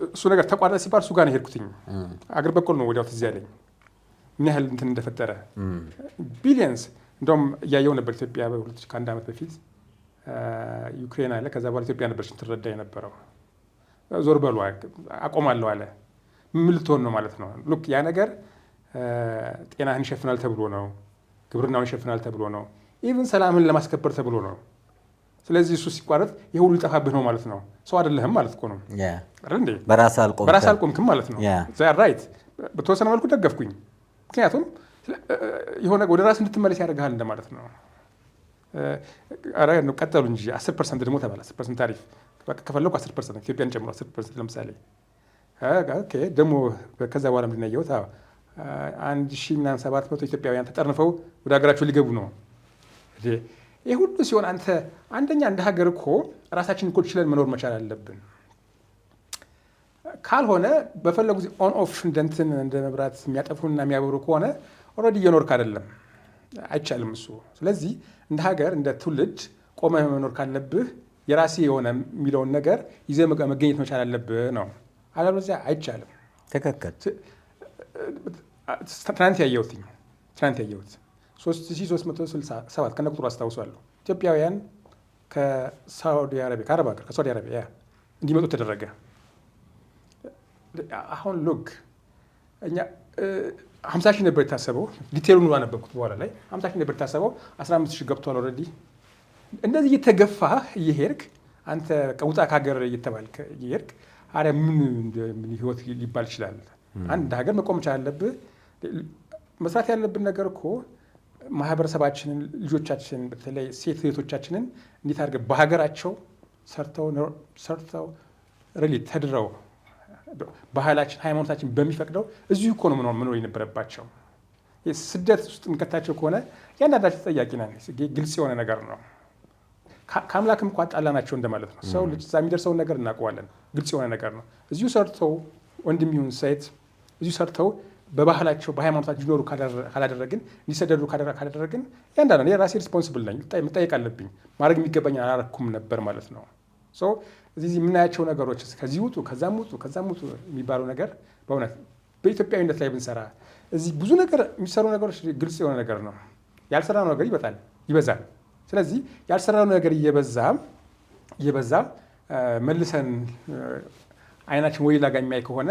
Speaker 1: እሱ ነገር ተቋረጠ ሲባል እሱ ጋር ነው የሄድኩትኝ። አገር በቀሉ ነው ወዲያው ትዝ ያለኝ ምን ያህል እንትን እንደፈጠረ ቢሊየንስ። እንደውም እያየው ነበር ኢትዮጵያ ከአንድ ዓመት በፊት ዩክሬን አለ፣ ከዛ በኋላ ኢትዮጵያ ነበረች ትረዳ የነበረው። ዞር በሉ አቆማለሁ አለ። ምን ልትሆን ነው ማለት ነው? ሉክ ያ ነገር ጤናህን ይሸፍናል ተብሎ ነው፣ ግብርናውን ይሸፍናል ተብሎ ነው፣ ኢቭን ሰላምን ለማስከበር ተብሎ ነው። ስለዚህ እሱ ሲቋረጥ ይህ ሁሉ ሊጠፋብህ ነው ማለት ነው። ሰው አይደለህም ማለት እኮ ነው።
Speaker 2: በራስህ
Speaker 1: አልቆምክም ማለት ነው። ራይት በተወሰነ መልኩ ደገፍኩኝ። ምክንያቱም የሆነ ወደ ራስ እንድትመለስ ያደርግሃል እንደማለት ነው። ቀጠሉ እንጂ 10% ደግሞ ተባለ። 10% ታሪፍ ከፈለኩ 10% ኢትዮጵያን ጨምሮ 10% ለምሳሌ ደግሞ ከዛ በኋላ ምንድን ነው ያየሁት? 1700 ኢትዮጵያውያን ተጠርንፈው ወደ ሀገራቸው ሊገቡ ነው። ይህ ሁሉ ሲሆን አንተ አንደኛ እንደ ሀገር እኮ ራሳችን እኮ ችለን መኖር መቻል አለብን። ካልሆነ በፈለጉ ጊዜ ኦን ኦፍ እንደንትን እንደ መብራት የሚያጠፉና የሚያበሩ ከሆነ ኦልሬዲ እየኖርክ አይደለም፣ አይቻልም እሱ። ስለዚህ እንደ ሀገር እንደ ትውልድ ቆመህ መኖር ካለብህ የራሴ የሆነ የሚለውን ነገር ይዘህ መገኘት መቻል አለብህ ነው። አለበለዚያ አይቻልም።
Speaker 2: ትክክል።
Speaker 1: ትናንት ያየሁት 3367 ከነ ቁጥሩ አስታውሳለሁ ኢትዮጵያውያን ከሳውዲ አረቢያ ከአረብ ሀገር ከሳውዲ አረቢያ እንዲመጡ ተደረገ። አሁን ሎግ እኛ 50 ሺህ ነበር የታሰበው። ዲቴሉን ነው ያነበብኩት በኋላ ላይ 50 ሺህ ነበር የታሰበው። 15 ሺህ ገብቷል ኦልሬዲ። እንደዚህ እየተገፋህ እየሄድክ አንተ ቀውጣ ከሀገር እየተባልክ እየሄድክ አረ ምን ህይወት ሊባል ይችላል? አንድ ሀገር መቆም አለብህ። መስራት ያለብን ነገር እኮ ማህበረሰባችንን፣ ልጆቻችንን፣ በተለይ ሴት እህቶቻችንን እንዴት አድርገን በሀገራቸው ሰርተው ሪሊ ተድረው ባህላችን፣ ሃይማኖታችን በሚፈቅደው እዚሁ እኮ ነው መኖር የነበረባቸው። ስደት ውስጥ የምንከታቸው ከሆነ ያንዳንዳቸው ተጠያቂ ነን። ግልጽ የሆነ ነገር ነው። ከአምላክም እኮ አጣላናቸው እንደማለት ነው። ሰው ልጅ እዛ የሚደርሰውን ነገር እናውቀዋለን። ግልጽ የሆነ ነገር ነው። እዚሁ ሰርተው ወንድም ይሁን ሴት እዚሁ ሰርተው በባህላቸው በሃይማኖታቸው እንዲኖሩ ካላደረግን፣ እንዲሰደዱ ካላደረግን ያንዳንዱ የራሴ ሪስፖንስብል ነኝ፣ መጠየቅ አለብኝ። ማድረግ የሚገባኝ አላረኩም ነበር ማለት ነው። እዚህ የምናያቸው ነገሮች ከዚህ ውጡ ከዛም ውጡ የሚባለው ነገር በእውነት በኢትዮጵያዊነት ላይ ብንሰራ እዚህ ብዙ ነገር የሚሰሩ ነገሮች ግልጽ የሆነ ነገር ነው። ያልሰራነው ነገር ይበዛል። ስለዚህ ያልሰራነው ነገር እየበዛ መልሰን አይናችን ወይ ላጋ የሚያይ ከሆነ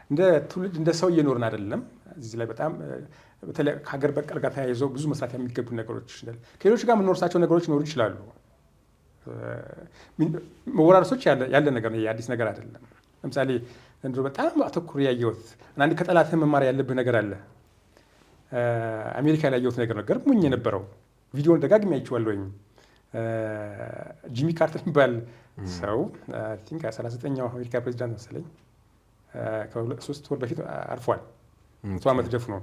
Speaker 1: እንደ ትውልድ እንደ ሰው እየኖርን አይደለም። እዚህ ላይ በጣም በተለይ ከሀገር በቀል ጋር ተያይዘው ብዙ መስራት የሚገቡ ነገሮች ከሌሎች ጋር የምንወርሳቸው ነገሮች ሊኖሩ ይችላሉ። መወራረሶች ያለ ነገር ነው፣ የአዲስ ነገር አይደለም። ለምሳሌ ዘንድሮ በጣም አተኩር ያየሁት አንድ ከጠላትህ መማር ያለብህ ነገር አለ። አሜሪካ ላይ ያየሁት ነገር ነው ገርሞኝ የነበረው። ቪዲዮን ደጋግሜ አይቼዋለሁኝ። ጂሚ ካርተር የሚባል ሰው አይ ቲንክ 39ኛው አሜሪካ ፕሬዚዳንት መሰለኝ ከ3 ወር በፊት አርፏል። 100 ዓመት ደፍኖ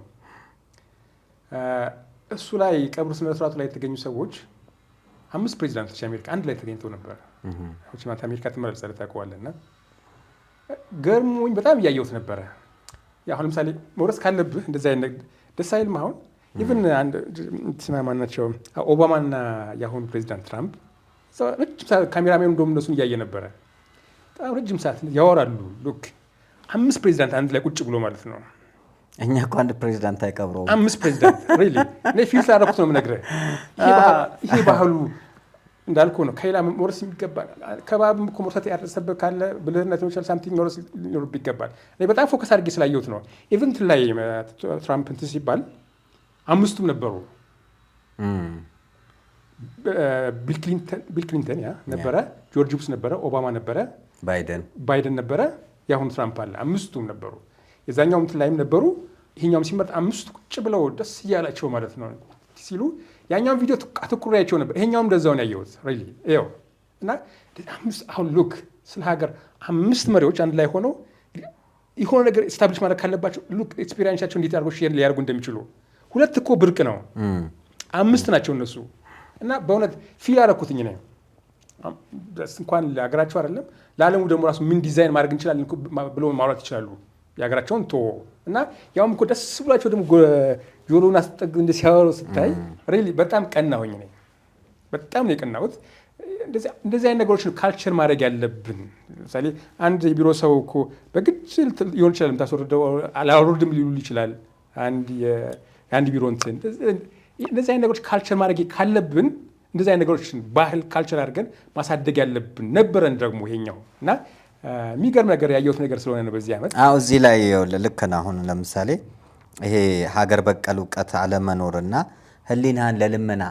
Speaker 1: እሱ ላይ ቀብሩ ስነ ስርዓቱ ላይ የተገኙ ሰዎች 5 ፕሬዚዳንቶች አሜሪካ አንድ ላይ ተገኝተው ነበር። አሜሪካ ትመላለሳለህ ታውቀዋለህ። እና ገርሞኝ በጣም እያየሁት ነበረ። አሁን ለምሳሌ መውረስ ካለብህ እንደዚህ አይነት ደስ አይልም? አሁን ኢቭን አንድ ማናቸው ኦባማና የአሁኑ ፕሬዚዳንት ትራምፕ ረጅም ሰዓት ካሜራሜኑ እንደውም እነሱን እያየ ነበረ። በጣም ረጅም ሰዓት ያወራሉ። ሉክ 5 ፕሬዚዳንት አንድ ላይ ቁጭ ብሎ ማለት ነው።
Speaker 2: እኛ እኮ አንድ ፕሬዚዳንት አይቀብረውም።
Speaker 1: 5 ፕሬዚዳንት ሪሊ እኔ ፊል ስላደረኩት ነው የምነግርህ። ይሄ ባህሉ እንዳልኩህ ነው። ከሌላ መውረስ ይገባል። ከባብም እኮ መውረስ ያደረሰብህ ካለ ብልህነት ሊሆን ሳምቲንግ መውረስ ሊኖርብህ ይገባል። እኔ በጣም ፎከስ አድርጌ ስላየሁት ነው። ኢቨንት ላይ ትራምፕ እንትን ሲባል 5ቱም ነበሩ። ቢል ክሊንተን ነበረ፣ ጆርጅ ቡሽ ነበረ፣ ኦባማ ነበረ፣ ባይደን ነበረ፣ የአሁኑ ትራምፕ አለ። 5ቱም ነበሩ። የዛኛው እንትን ላይም ነበሩ። ይሄኛውም ሲመጣ 5ቱ ቁጭ ብለው ደስ እያላቸው ማለት ነው ሲሉ ያኛውን ቪዲዮ አትኩሬ ያቸው ነበር። ይሄኛውም እንደዛው ነው ያየሁት ሪሊ ይኸው። እና አሁን ሉክ ስለ ሀገር 5 መሪዎች አንድ ላይ ሆነው የሆነ ነገር ስታብሊሽ ማድረግ ካለባቸው ሉክ ኤክስፒሪየንሳቸው እንዴት አድርጎ ሼር ሊያደርጉ እንደሚችሉ 2 እኮ ብርቅ ነው፣ 5 ናቸው እነሱ። እና በእውነት ፊል አደረኩትኝ ነው እንኳን ለሀገራቸው አይደለም ለዓለሙ ደግሞ ራሱ ምን ዲዛይን ማድረግ እንችላለን ብሎ ማውራት ይችላሉ። የሀገራቸውን ቶ እና ያውም እኮ ደስ ብሏቸው ደግሞ ጆሮውን አስጠግ እንደ ሲያወሩ ስታይ ሪሊ በጣም ቀናሁኝ ነኝ። በጣም ነው የቀናሁት። እንደዚህ አይነት ነገሮችን ካልቸር ማድረግ ያለብን። ለምሳሌ አንድ የቢሮ ሰው እኮ በግድ ሊሆን ይችላል የምታስወርደው፣ አላወርድም ሊሉ ይችላል። አንድ ቢሮ እንትን እንደዚህ አይነት ነገሮች ካልቸር ማድረግ ካለብን እንደዚህ አይነት ነገሮችን ባህል ካልቸር አድርገን ማሳደግ ያለብን ነበረን ደግሞ ይሄኛው እና የሚገርም ነገር ያየሁት ነገር ስለሆነ ነው በዚህ ዓመት።
Speaker 2: እዚህ ላይ ልክ ነው። አሁን ለምሳሌ ይሄ ሀገር በቀል እውቀት አለመኖርና ሕሊናን ለልመና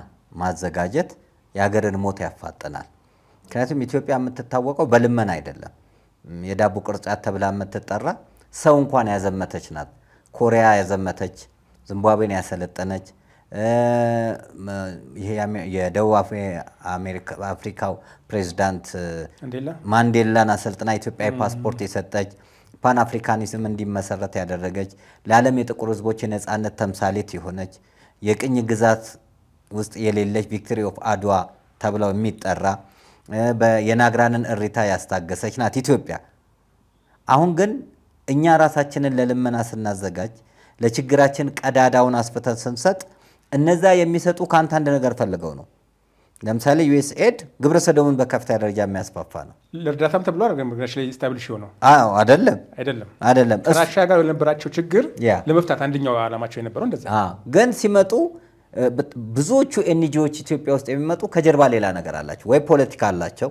Speaker 2: ማዘጋጀት የሀገርን ሞት ያፋጥናል። ምክንያቱም ኢትዮጵያ የምትታወቀው በልመና አይደለም። የዳቦ ቅርጫት ተብላ የምትጠራ ሰው እንኳን ያዘመተች ናት። ኮሪያ ያዘመተች፣ ዚምባብዌን ያሰለጠነች፣ ይሄ የደቡብ አፍሪካው ፕሬዚዳንት ማንዴላን አሰልጥና ኢትዮጵያ ፓስፖርት የሰጠች፣ ፓን አፍሪካኒዝም እንዲመሰረት ያደረገች፣ ለዓለም የጥቁር ሕዝቦች የነፃነት ተምሳሌት የሆነች፣ የቅኝ ግዛት ውስጥ የሌለች ቪክቶሪ ኦፍ አድዋ ተብለው የሚጠራ የናግራንን እሪታ ያስታገሰች ናት ኢትዮጵያ። አሁን ግን እኛ ራሳችንን ለልመና ስናዘጋጅ ለችግራችን ቀዳዳውን አስፍተን ስንሰጥ እነዛ የሚሰጡ ከአንተ አንድ ነገር ፈልገው ነው። ለምሳሌ ዩኤስኤድ ግብረ ሰዶምን በከፍተኛ ደረጃ የሚያስፋፋ ነው።
Speaker 1: ለእርዳታም ተብሎ ነገሮች ላይ ስታብሊሽ ሆነው
Speaker 2: አይደለም
Speaker 1: ከራሻ ጋር የነበራቸው ችግር ለመፍታት አንደኛው ዓላማቸው የነበረው እንደዛ።
Speaker 2: ግን ሲመጡ ብዙዎቹ ኤንጂኦዎች ኢትዮጵያ ውስጥ የሚመጡ ከጀርባ ሌላ ነገር አላቸው። ወይ ፖለቲካ አላቸው፣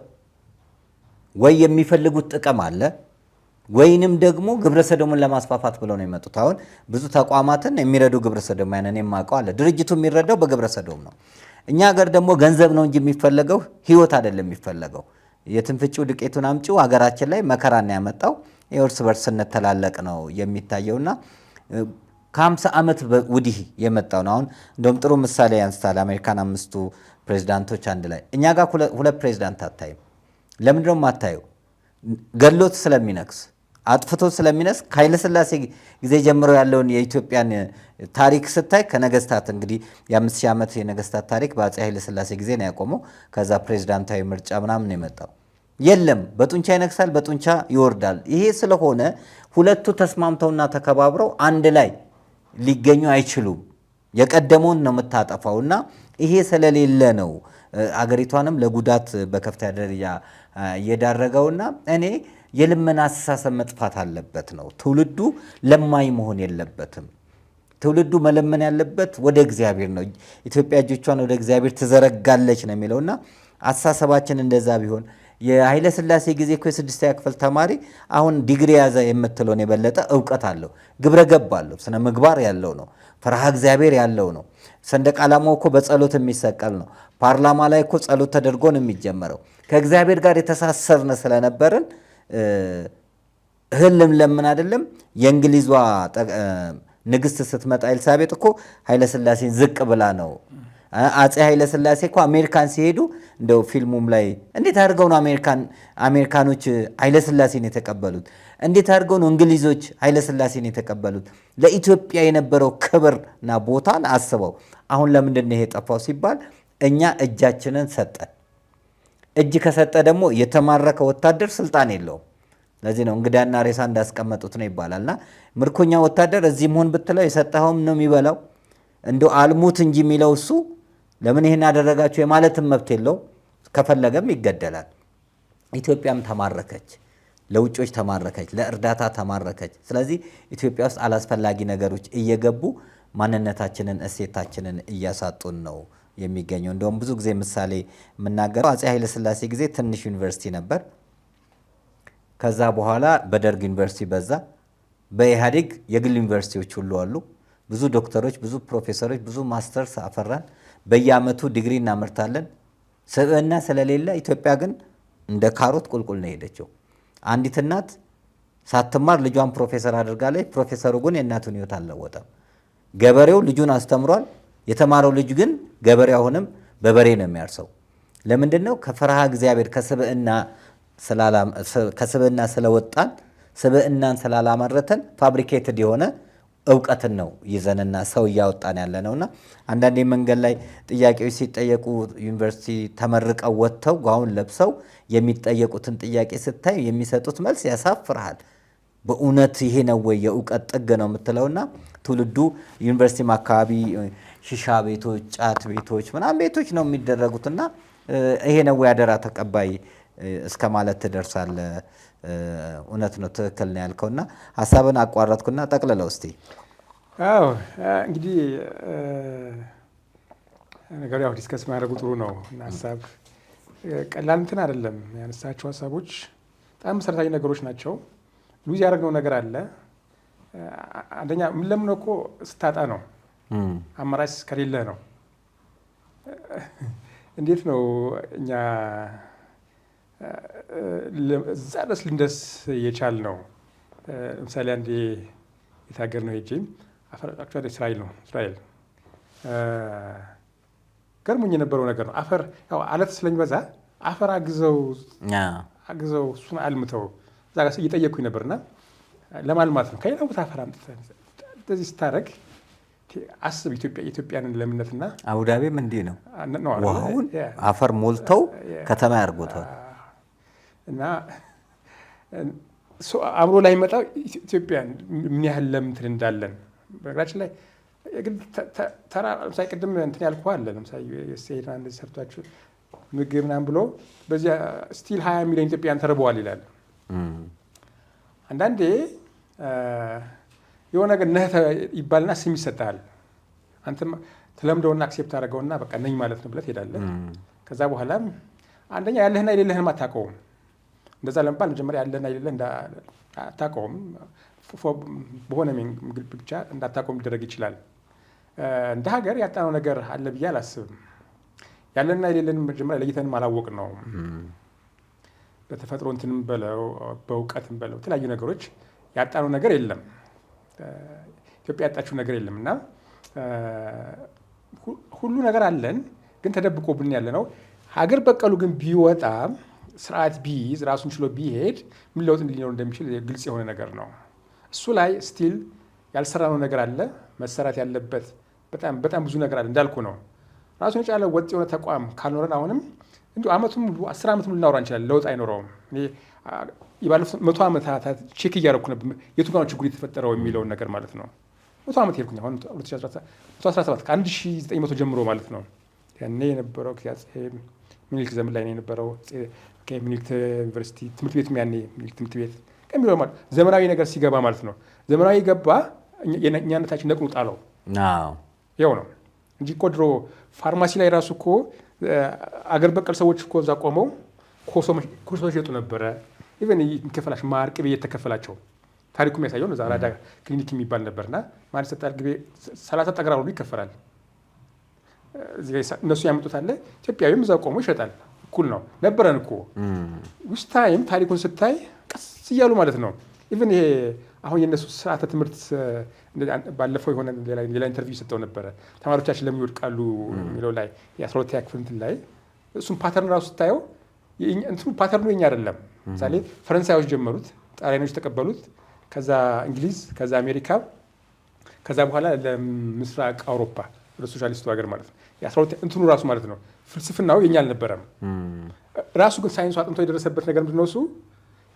Speaker 2: ወይ የሚፈልጉት ጥቅም አለ፣ ወይንም ደግሞ ግብረ ሰዶምን ለማስፋፋት ብለው ነው የመጡት። አሁን ብዙ ተቋማትን የሚረዱ ግብረ ሰዶማውያንን የማውቀው አለ። ድርጅቱ የሚረዳው በግብረ ሰዶም ነው። እኛ ሀገር ደግሞ ገንዘብ ነው እንጂ የሚፈለገው ህይወት አይደለም የሚፈለገው። የትንፍጪው ዱቄቱን አምጪው ሀገራችን ላይ መከራና ያመጣው የእርስ በርስ ስንተላለቅ ነው የሚታየውና ከ50 ዓመት ወዲህ የመጣው ነው። አሁን እንደውም ጥሩ ምሳሌ ያንስታል። አሜሪካን 5ቱ ፕሬዚዳንቶች አንድ ላይ እኛ ጋር 2 ፕሬዚዳንት አታይም። ለምንድነው የማታየው? ገሎት ስለሚነክስ አጥፍቶት ስለሚነክስ። ከኃይለሥላሴ ጊዜ ጀምሮ ያለውን የኢትዮጵያን ታሪክ ስታይ ከነገስታት እንግዲህ የ5000 ዓመት የነገስታት ታሪክ በአፄ ኃይለሥላሴ ጊዜ ነው ያቆመው። ከዛ ፕሬዚዳንታዊ ምርጫ ምናምን ነው የመጣው። የለም በጡንቻ ይነክሳል፣ በጡንቻ ይወርዳል። ይሄ ስለሆነ ሁለቱ ተስማምተውና ተከባብረው አንድ ላይ ሊገኙ አይችሉም። የቀደመውን ነው የምታጠፋውና ይሄ ስለሌለ ነው አገሪቷንም ለጉዳት በከፍተኛ ደረጃ እየዳረገውና እኔ የልመና አስተሳሰብ መጥፋት አለበት ነው። ትውልዱ ለማኝ መሆን የለበትም። ትውልዱ መለመን ያለበት ወደ እግዚአብሔር ነው። ኢትዮጵያ እጆቿን ወደ እግዚአብሔር ትዘረጋለች ነው የሚለውና አስተሳሰባችን እንደዛ ቢሆን የኃይለ ሥላሴ ጊዜ እኮ የ6ኛ ክፍል ተማሪ አሁን ዲግሪ ያዘ የምትለውን የበለጠ እውቀት አለው፣ ግብረ ገብ አለው፣ ስነ ምግባር ያለው ነው፣ ፍርሃ እግዚአብሔር ያለው ነው። ሰንደቅ ዓላማው እኮ በጸሎት የሚሰቀል ነው። ፓርላማ ላይ እኮ ጸሎት ተደርጎ ነው የሚጀመረው። ከእግዚአብሔር ጋር የተሳሰርነ ስለነበርን እህል ለምን አይደለም። የእንግሊዟ ንግስት ስትመጣ ኤልሳቤጥ እኮ ኃይለ ሥላሴን ዝቅ ብላ ነው። አፄ ኃይለ ሥላሴ እኮ አሜሪካን ሲሄዱ እንደው ፊልሙም ላይ እንዴት አድርገው ነው አሜሪካኖች ኃይለ ሥላሴን የተቀበሉት? እንዴት አድርገው ነው እንግሊዞች ኃይለ ሥላሴን የተቀበሉት? ለኢትዮጵያ የነበረው ክብርና ቦታን አስበው። አሁን ለምንድን ነው ይሄ ጠፋው ሲባል እኛ እጃችንን ሰጠን። እጅ ከሰጠ ደግሞ የተማረከ ወታደር ስልጣን የለውም። ለዚህ ነው እንግዳና ሬሳ እንዳስቀመጡት ነው ይባላልና ምርኮኛ ወታደር እዚህ መሆን ብትለው የሰጠኸውም ነው የሚበላው። እንደው አልሙት እንጂ የሚለው እሱ ለምን ይሄን ያደረጋችሁ የማለትም መብት የለው። ከፈለገም ይገደላል። ኢትዮጵያም ተማረከች፣ ለውጮች ተማረከች፣ ለእርዳታ ተማረከች። ስለዚህ ኢትዮጵያ ውስጥ አላስፈላጊ ነገሮች እየገቡ ማንነታችንን እሴታችንን እያሳጡን ነው የሚገኘው። እንደውም ብዙ ጊዜ ምሳሌ የምናገረው አፄ ኃይለሥላሴ ጊዜ ትንሽ ዩኒቨርሲቲ ነበር። ከዛ በኋላ በደርግ ዩኒቨርሲቲ በዛ። በኢህአዴግ የግል ዩኒቨርሲቲዎች ሁሉ አሉ። ብዙ ዶክተሮች፣ ብዙ ፕሮፌሰሮች፣ ብዙ ማስተርስ አፈራን። በየአመቱ ዲግሪ እናመርታለን። ስብዕና ስለሌለ ኢትዮጵያ ግን እንደ ካሮት ቁልቁል ነው ሄደችው። አንዲት እናት ሳትማር ልጇን ፕሮፌሰር አድርጋለች። ፕሮፌሰሩ ግን የእናቱን ሕይወት አልለወጠም። ገበሬው ልጁን አስተምሯል። የተማረው ልጅ ግን ገበሬ አሁንም በበሬ ነው የሚያርሰው። ለምንድን ነው? ከፈርሃ እግዚአብሔር ከስብዕና ስለወጣን ስብዕናን ስላላመረተን ፋብሪኬትድ የሆነ እውቀትን ነው ይዘንና ሰው እያወጣን ያለ ነውና አንዳንዴ መንገድ ላይ ጥያቄዎች ሲጠየቁ ዩኒቨርሲቲ ተመርቀው ወጥተው ጋውን ለብሰው የሚጠየቁትን ጥያቄ ስታይ የሚሰጡት መልስ ያሳፍርሃል። በእውነት ይሄ ነው ወይ የእውቀት ጥግ ነው የምትለውና ትውልዱ ዩኒቨርሲቲም አካባቢ ሺሻ ቤቶች፣ ጫት ቤቶች ምናምን ቤቶች ነው የሚደረጉትና ይሄ ነው ወይ አደራ ተቀባይ እስከ ማለት ትደርሳለህ። እውነት ነው፣ ትክክል ነው ያልከውና ሀሳብን አቋረጥኩና ጠቅልለው እስቲ።
Speaker 1: አዎ እንግዲህ ነገሩ ያው ዲስከስ ማድረጉ ጥሩ ነው እና ሀሳብ ቀላል እንትን አይደለም። ያነሳቸው ሀሳቦች በጣም መሰረታዊ ነገሮች ናቸው። ሉዝ ያደረግነው ነገር አለ። አንደኛ ምን ለምን እኮ ስታጣ ነው፣ አማራጭ ከሌለ ነው። እንዴት ነው እኛ እዛ ድረስ ልንደርስ የቻል ነው? ለምሳሌ አንዴ የታገር ነው ሄጄም አፈር እስራኤል ነው እስራኤል ገርሞኝ የነበረው ነገር ነው። አፈር ያው አለት ስለሚበዛ አፈር አግዘው እሱን አልምተው እዛ ጋር እየጠየቅኩኝ ነበርና ለማልማት ነው ከሌላ ቦታ አፈር አምጥተህ እንደዚህ ስታደርግ አስብ። የኢትዮጵያንን ለምነትና
Speaker 2: አቡዳቢም እንዲህ ነው። ውሃውን አፈር ሞልተው ከተማ ያርጎታል። እና አእምሮ ላይ መጣው ኢትዮጵያን ምን ያህል ለምንትን እንዳለን። በነገራችን ላይ ተራ ለምሳሌ ቅድም እንትን ያልኩህ አለ። ለምሳሌ የሴና እንደዚህ ሰርቷችሁ ምግብ ምናምን ብሎ በዚያ ስቲል 20 ሚሊዮን ኢትዮጵያን ተርበዋል ይላል። አንዳንዴ የሆነ ነገር ነህ ይባልና ስም ይሰጥሃል። አንተም ተለምደውና አክሴፕት አደረገውና በቃ ነኝ ማለት ነው ብለህ ትሄዳለህ። ከዛ በኋላም አንደኛ ያለህና የሌለህን አታውቀውም። እንደዛ ለምባል መጀመሪያ ያለህና የሌለህ አታውቀውም። በሆነ ብቻ እንዳታውቀውም ሊደረግ ይችላል። እንደ ሀገር ያጣነው ነገር አለ ብዬ አላስብም።
Speaker 1: ያለንና የሌለንም መጀመሪያ ለይተንም አላወቅ ነው። በተፈጥሮ እንትንም በለው በእውቀትም በለው የተለያዩ ነገሮች ያጣነው ነገር የለም። ኢትዮጵያ ያጣችው ነገር የለም እና ሁሉ ነገር አለን፣ ግን ተደብቆብን ያለ ነው። ሀገር በቀሉ ግን ቢወጣ ስርዓት ቢይዝ ራሱን ችሎ ቢሄድ ምን ለውጥ ሊኖር እንደሚችል ግልጽ የሆነ ነገር ነው። እሱ ላይ ስቲል ያልሰራነው ነገር አለ፣ መሰራት ያለበት በጣም ብዙ ነገር አለ። እንዳልኩ ነው ራሱን የቻለ ወጥ የሆነ ተቋም ካልኖረን አሁንም እንዲሁ ዓመቱን ሙሉ 10 ዓመት ሙሉ ልናወራ እንችላለን፣ ለውጥ አይኖረውም። እኔ የባለፉት 100 ዓመታት ቼክ እያደረኩ ነበር የቱ ጋር ነው ችግሩ የተፈጠረው የሚለውን ነገር ማለት ነው። 100 ዓመት ሄድኩኝ አሁን 2017 ከ1900 ጀምሮ ማለት ነው። ያኔ የነበረው ምኒልክ ዘመን ላይ ነው የነበረው ምኒልክ ዩኒቨርሲቲ ትምህርት ቤት ያኔ ምኒልክ ትምህርት ቤት ከሚለው ማለት ዘመናዊ ነገር ሲገባ ማለት ነው። ዘመናዊ ገባ እኛነታችን ነቅሎ ጣለው። ይኸው ነው እንጂ እኮ ድሮ ፋርማሲ ላይ ራሱ እኮ አገር በቀል ሰዎች እኮ እዛ ቆመው ኮሶ ሸጡ ነበረ። ኢቨን የሚከፈላቸው ማር ቅቤ እየተከፈላቸው ታሪኩ የሚያሳየው ነው። ዛራዳ ክሊኒክ የሚባል ነበርና ማር ሰጣል ቅቤ 30 ጠግራ ሁሉ ይከፈላል። እነሱ ያመጡት አለ ኢትዮጵያዊም እዛ ቆሞ ይሸጣል። እኩል ነው ነበረን እኮ ውስጥ ታይም ታሪኩን ስታይ ቀስ እያሉ ማለት ነው። ኢቨን ይሄ አሁን የነሱ ስርዓተ ትምህርት ባለፈው የሆነ ሌላ ኢንተርቪው ሰጠው ነበረ ተማሪዎቻችን ለምን ይወድቃሉ የሚለው ላይ የ12ኛ ክፍል እንትን ላይ እሱም ፓተርን ራሱ ስታየው እንትኑ ፓተርኑ የኛ አይደለም። ምሳሌ ፈረንሳዮች ጀመሩት፣ ጣሊያኖች ተቀበሉት፣ ከዛ እንግሊዝ፣ ከዛ አሜሪካ፣ ከዛ በኋላ ለምስራቅ አውሮፓ ለሶሻሊስቱ ሀገር ማለት ነው። እንትኑ ራሱ ማለት ነው ፍልስፍናው የኛ አልነበረም። ራሱ ግን ሳይንሱ አጥንቶ የደረሰበት ነገር ምንድን ነው? እሱ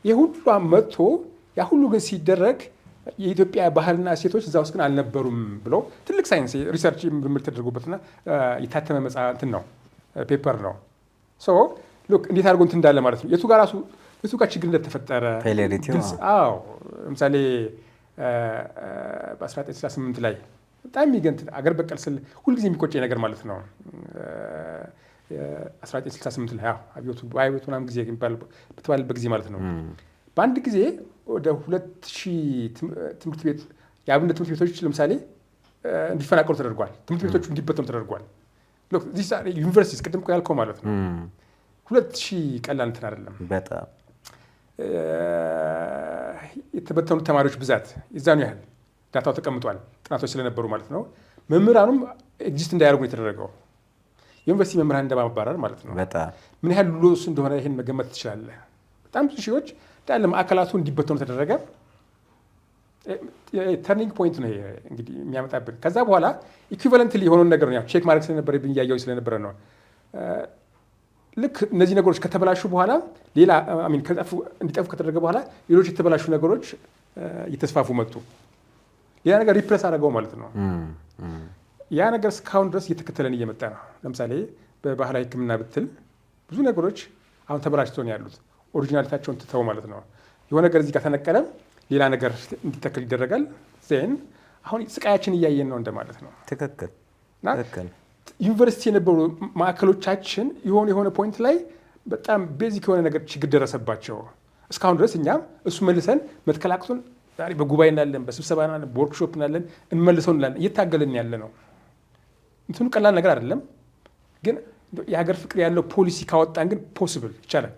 Speaker 1: የሁሉ መጥቶ ያ ሁሉ ግን ሲደረግ የኢትዮጵያ ባህልና እሴቶች እዛ ውስጥ ግን አልነበሩም ብሎ ትልቅ ሳይንስ ሪሰርች ምርምር ተደርጎበትና የታተመ መጽሐፍ እንትን ነው ፔፐር ነው። ሉክ እንዴት አድርጎ እንትን እንዳለ ማለት ነው የቱ ጋር ችግር እንደተፈጠረ ለምሳሌ በ1968 ላይ በጣም የሚገንት አገር በቀል ስል ሁልጊዜ የሚቆጨኝ ነገር ማለት ነው 1968 ላይ አብዮቱ ምናምን ጊዜ በተባለበት ጊዜ ማለት ነው በአንድ ጊዜ ወደ 2000 ትምህርት ቤት የአብነት ትምህርት ቤቶች ለምሳሌ እንዲፈናቀሉ ተደርጓል። ትምህርት ቤቶቹ እንዲበተኑ ተደርጓል። ዩኒቨርሲቲ ቅድም እኮ ያልከው ማለት ነው 2000 ቀላል እንትን አይደለም።
Speaker 2: በጣም
Speaker 1: የተበተኑ ተማሪዎች ብዛት የዛኑ ያህል ዳታው ተቀምጧል፣ ጥናቶች ስለነበሩ ማለት ነው። መምህራኑም ኤግዚስት እንዳያደርጉ የተደረገው ዩኒቨርሲቲ መምህራን እንደማባረር ማለት ነው። ምን ያህል ሎስ እንደሆነ ይህን መገመት ትችላለህ። በጣም ብዙ ሺዎች እንዳለ ማዕከላቱ እንዲበተኑ ተደረገ። ተርኒንግ ፖይንት ነው እንግዲህ የሚያመጣብን። ከዛ በኋላ ኢኩቪለንትሊ የሆነውን ነገር ነው ቼክ ማድረግ ስለነበረ እያየሁ ስለነበረ ነው። ልክ እነዚህ ነገሮች ከተበላሹ በኋላ ሌላ እንዲጠፉ ከተደረገ በኋላ ሌሎች የተበላሹ ነገሮች እየተስፋፉ መጡ። ሌላ ነገር ሪፕሬስ አደረገው ማለት ነው። ያ ነገር እስካሁን ድረስ እየተከተለን እየመጣ ነው። ለምሳሌ በባህላዊ ሕክምና ብትል ብዙ ነገሮች አሁን ተበላሽተው ነው ያሉት። ኦሪጂናሊታቸውን ትተው ማለት ነው። የሆነ ነገር እዚህ ጋር ተነቀለ፣ ሌላ ነገር እንዲተከል ይደረጋል። ዜን አሁን ስቃያችን እያየን ነው እንደማለት ነው።
Speaker 2: ትክክል።
Speaker 1: ዩኒቨርሲቲ የነበሩ ማዕከሎቻችን የሆነ ፖይንት ላይ በጣም ቤዚክ የሆነ ነገር ችግር ደረሰባቸው። እስካሁን ድረስ እኛም እሱ መልሰን መትከላክቱን ዛሬ በጉባኤ እናለን፣ በስብሰባ እናለን፣ በወርክሾፕ እናለን፣ እንመልሰው እንላለን። እየታገልን ያለ ነው። እንትኑ ቀላል ነገር አይደለም። ግን የሀገር ፍቅር ያለው ፖሊሲ ካወጣን ግን ፖስብል ይቻላል።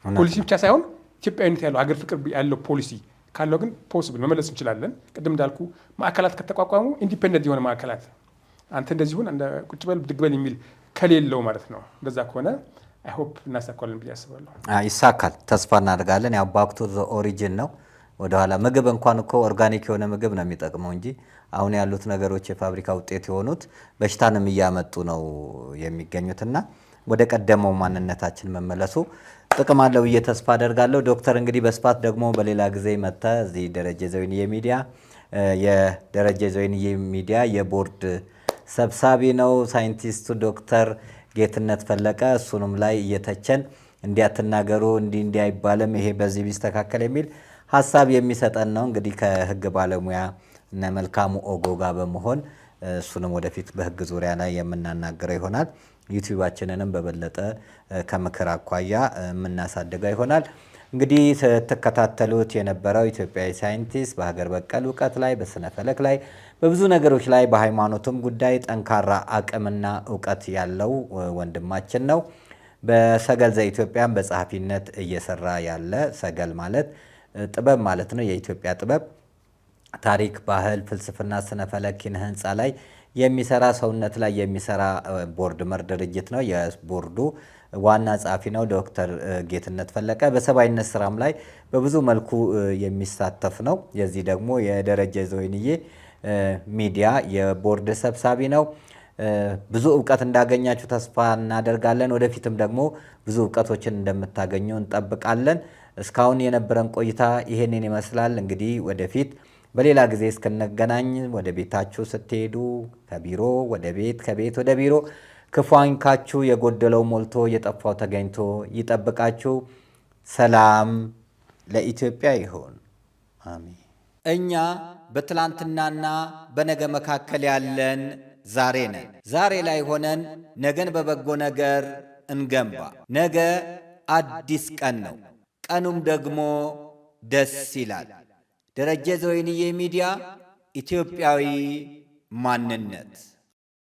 Speaker 1: ፖሊሲ ብቻ ሳይሆን ኢትዮጵያዊነት ያለው ሀገር ፍቅር ያለው ፖሊሲ ካለው ግን ፖስብል መመለስ እንችላለን። ቅድም እንዳልኩ ማዕከላት ከተቋቋሙ ኢንዲፔንደንት የሆነ ማዕከላት አንተ እንደዚሁን ቁጭ በል ብድግ በል የሚል ከሌለው ማለት ነው። እንደዛ ከሆነ አይ ሆፕ እናሳካለን ብዬ አስባለሁ።
Speaker 2: ይሳካል፣ ተስፋ እናደርጋለን። ያው ባክ ቱ ዘ ኦሪጂን ነው። ወደኋላ ምግብ እንኳን እኮ ኦርጋኒክ የሆነ ምግብ ነው የሚጠቅመው እንጂ አሁን ያሉት ነገሮች የፋብሪካ ውጤት የሆኑት በሽታንም እያመጡ ነው የሚገኙትና ወደ ቀደመው ማንነታችን መመለሱ ጥቅም አለው ብዬ ተስፋ አደርጋለሁ። ዶክተር እንግዲህ በስፋት ደግሞ በሌላ ጊዜ መጥተህ እዚህ ደረጀ ዘወይንዬ ሚዲያ የደረጀ ዘወይንዬ ሚዲያ የቦርድ ሰብሳቢ ነው ሳይንቲስቱ ዶክተር ጌትነት ፈለቀ። እሱንም ላይ እየተቸን እንዲያትናገሩ እንዲህ አይባልም ይሄ በዚህ ቢስተካከል የሚል ሀሳብ የሚሰጠን ነው። እንግዲህ ከህግ ባለሙያ እነ መልካሙ ኦጎ ጋር በመሆን እሱንም ወደፊት በህግ ዙሪያ ላይ የምናናገረው ይሆናል። ዩቲዩባችንንም በበለጠ ከምክር አኳያ የምናሳድገው ይሆናል። እንግዲህ ስትከታተሉት የነበረው ኢትዮጵያዊ ሳይንቲስት በሀገር በቀል እውቀት ላይ፣ በስነ ፈለክ ላይ፣ በብዙ ነገሮች ላይ በሃይማኖትም ጉዳይ ጠንካራ አቅምና እውቀት ያለው ወንድማችን ነው። በሰገል ዘኢትዮጵያም በጸሐፊነት እየሰራ ያለ ሰገል ማለት ጥበብ ማለት ነው። የኢትዮጵያ ጥበብ ታሪክ፣ ባህል፣ ፍልስፍና፣ ስነ ፈለክ፣ ኪነ ህንፃ ላይ የሚሰራ ሰውነት ላይ የሚሰራ ቦርድ መር ድርጅት ነው። የቦርዱ ዋና ጸሐፊ ነው ዶክተር ጌትነት ፈለቀ። በሰብአዊነት ስራም ላይ በብዙ መልኩ የሚሳተፍ ነው። የዚህ ደግሞ የደረጀ ዘወይንዬ ሚዲያ የቦርድ ሰብሳቢ ነው። ብዙ እውቀት እንዳገኛችሁ ተስፋ እናደርጋለን። ወደፊትም ደግሞ ብዙ እውቀቶችን እንደምታገኙ እንጠብቃለን። እስካሁን የነበረን ቆይታ ይሄንን ይመስላል። እንግዲህ ወደፊት በሌላ ጊዜ እስክንገናኝ ወደ ቤታችሁ ስትሄዱ ከቢሮ ወደ ቤት፣ ከቤት ወደ ቢሮ ክፉ አይንካችሁ፣ የጎደለው ሞልቶ የጠፋው ተገኝቶ ይጠብቃችሁ። ሰላም ለኢትዮጵያ ይሁን። አሜን። እኛ በትላንትናና በነገ መካከል ያለን ዛሬ ነን። ዛሬ ላይ ሆነን ነገን በበጎ ነገር እንገንባ። ነገ አዲስ ቀን ነው፣ ቀኑም ደግሞ ደስ ይላል። ደረጀ ዘወይንዬ ሚዲያ ኢትዮጵያዊ ማንነት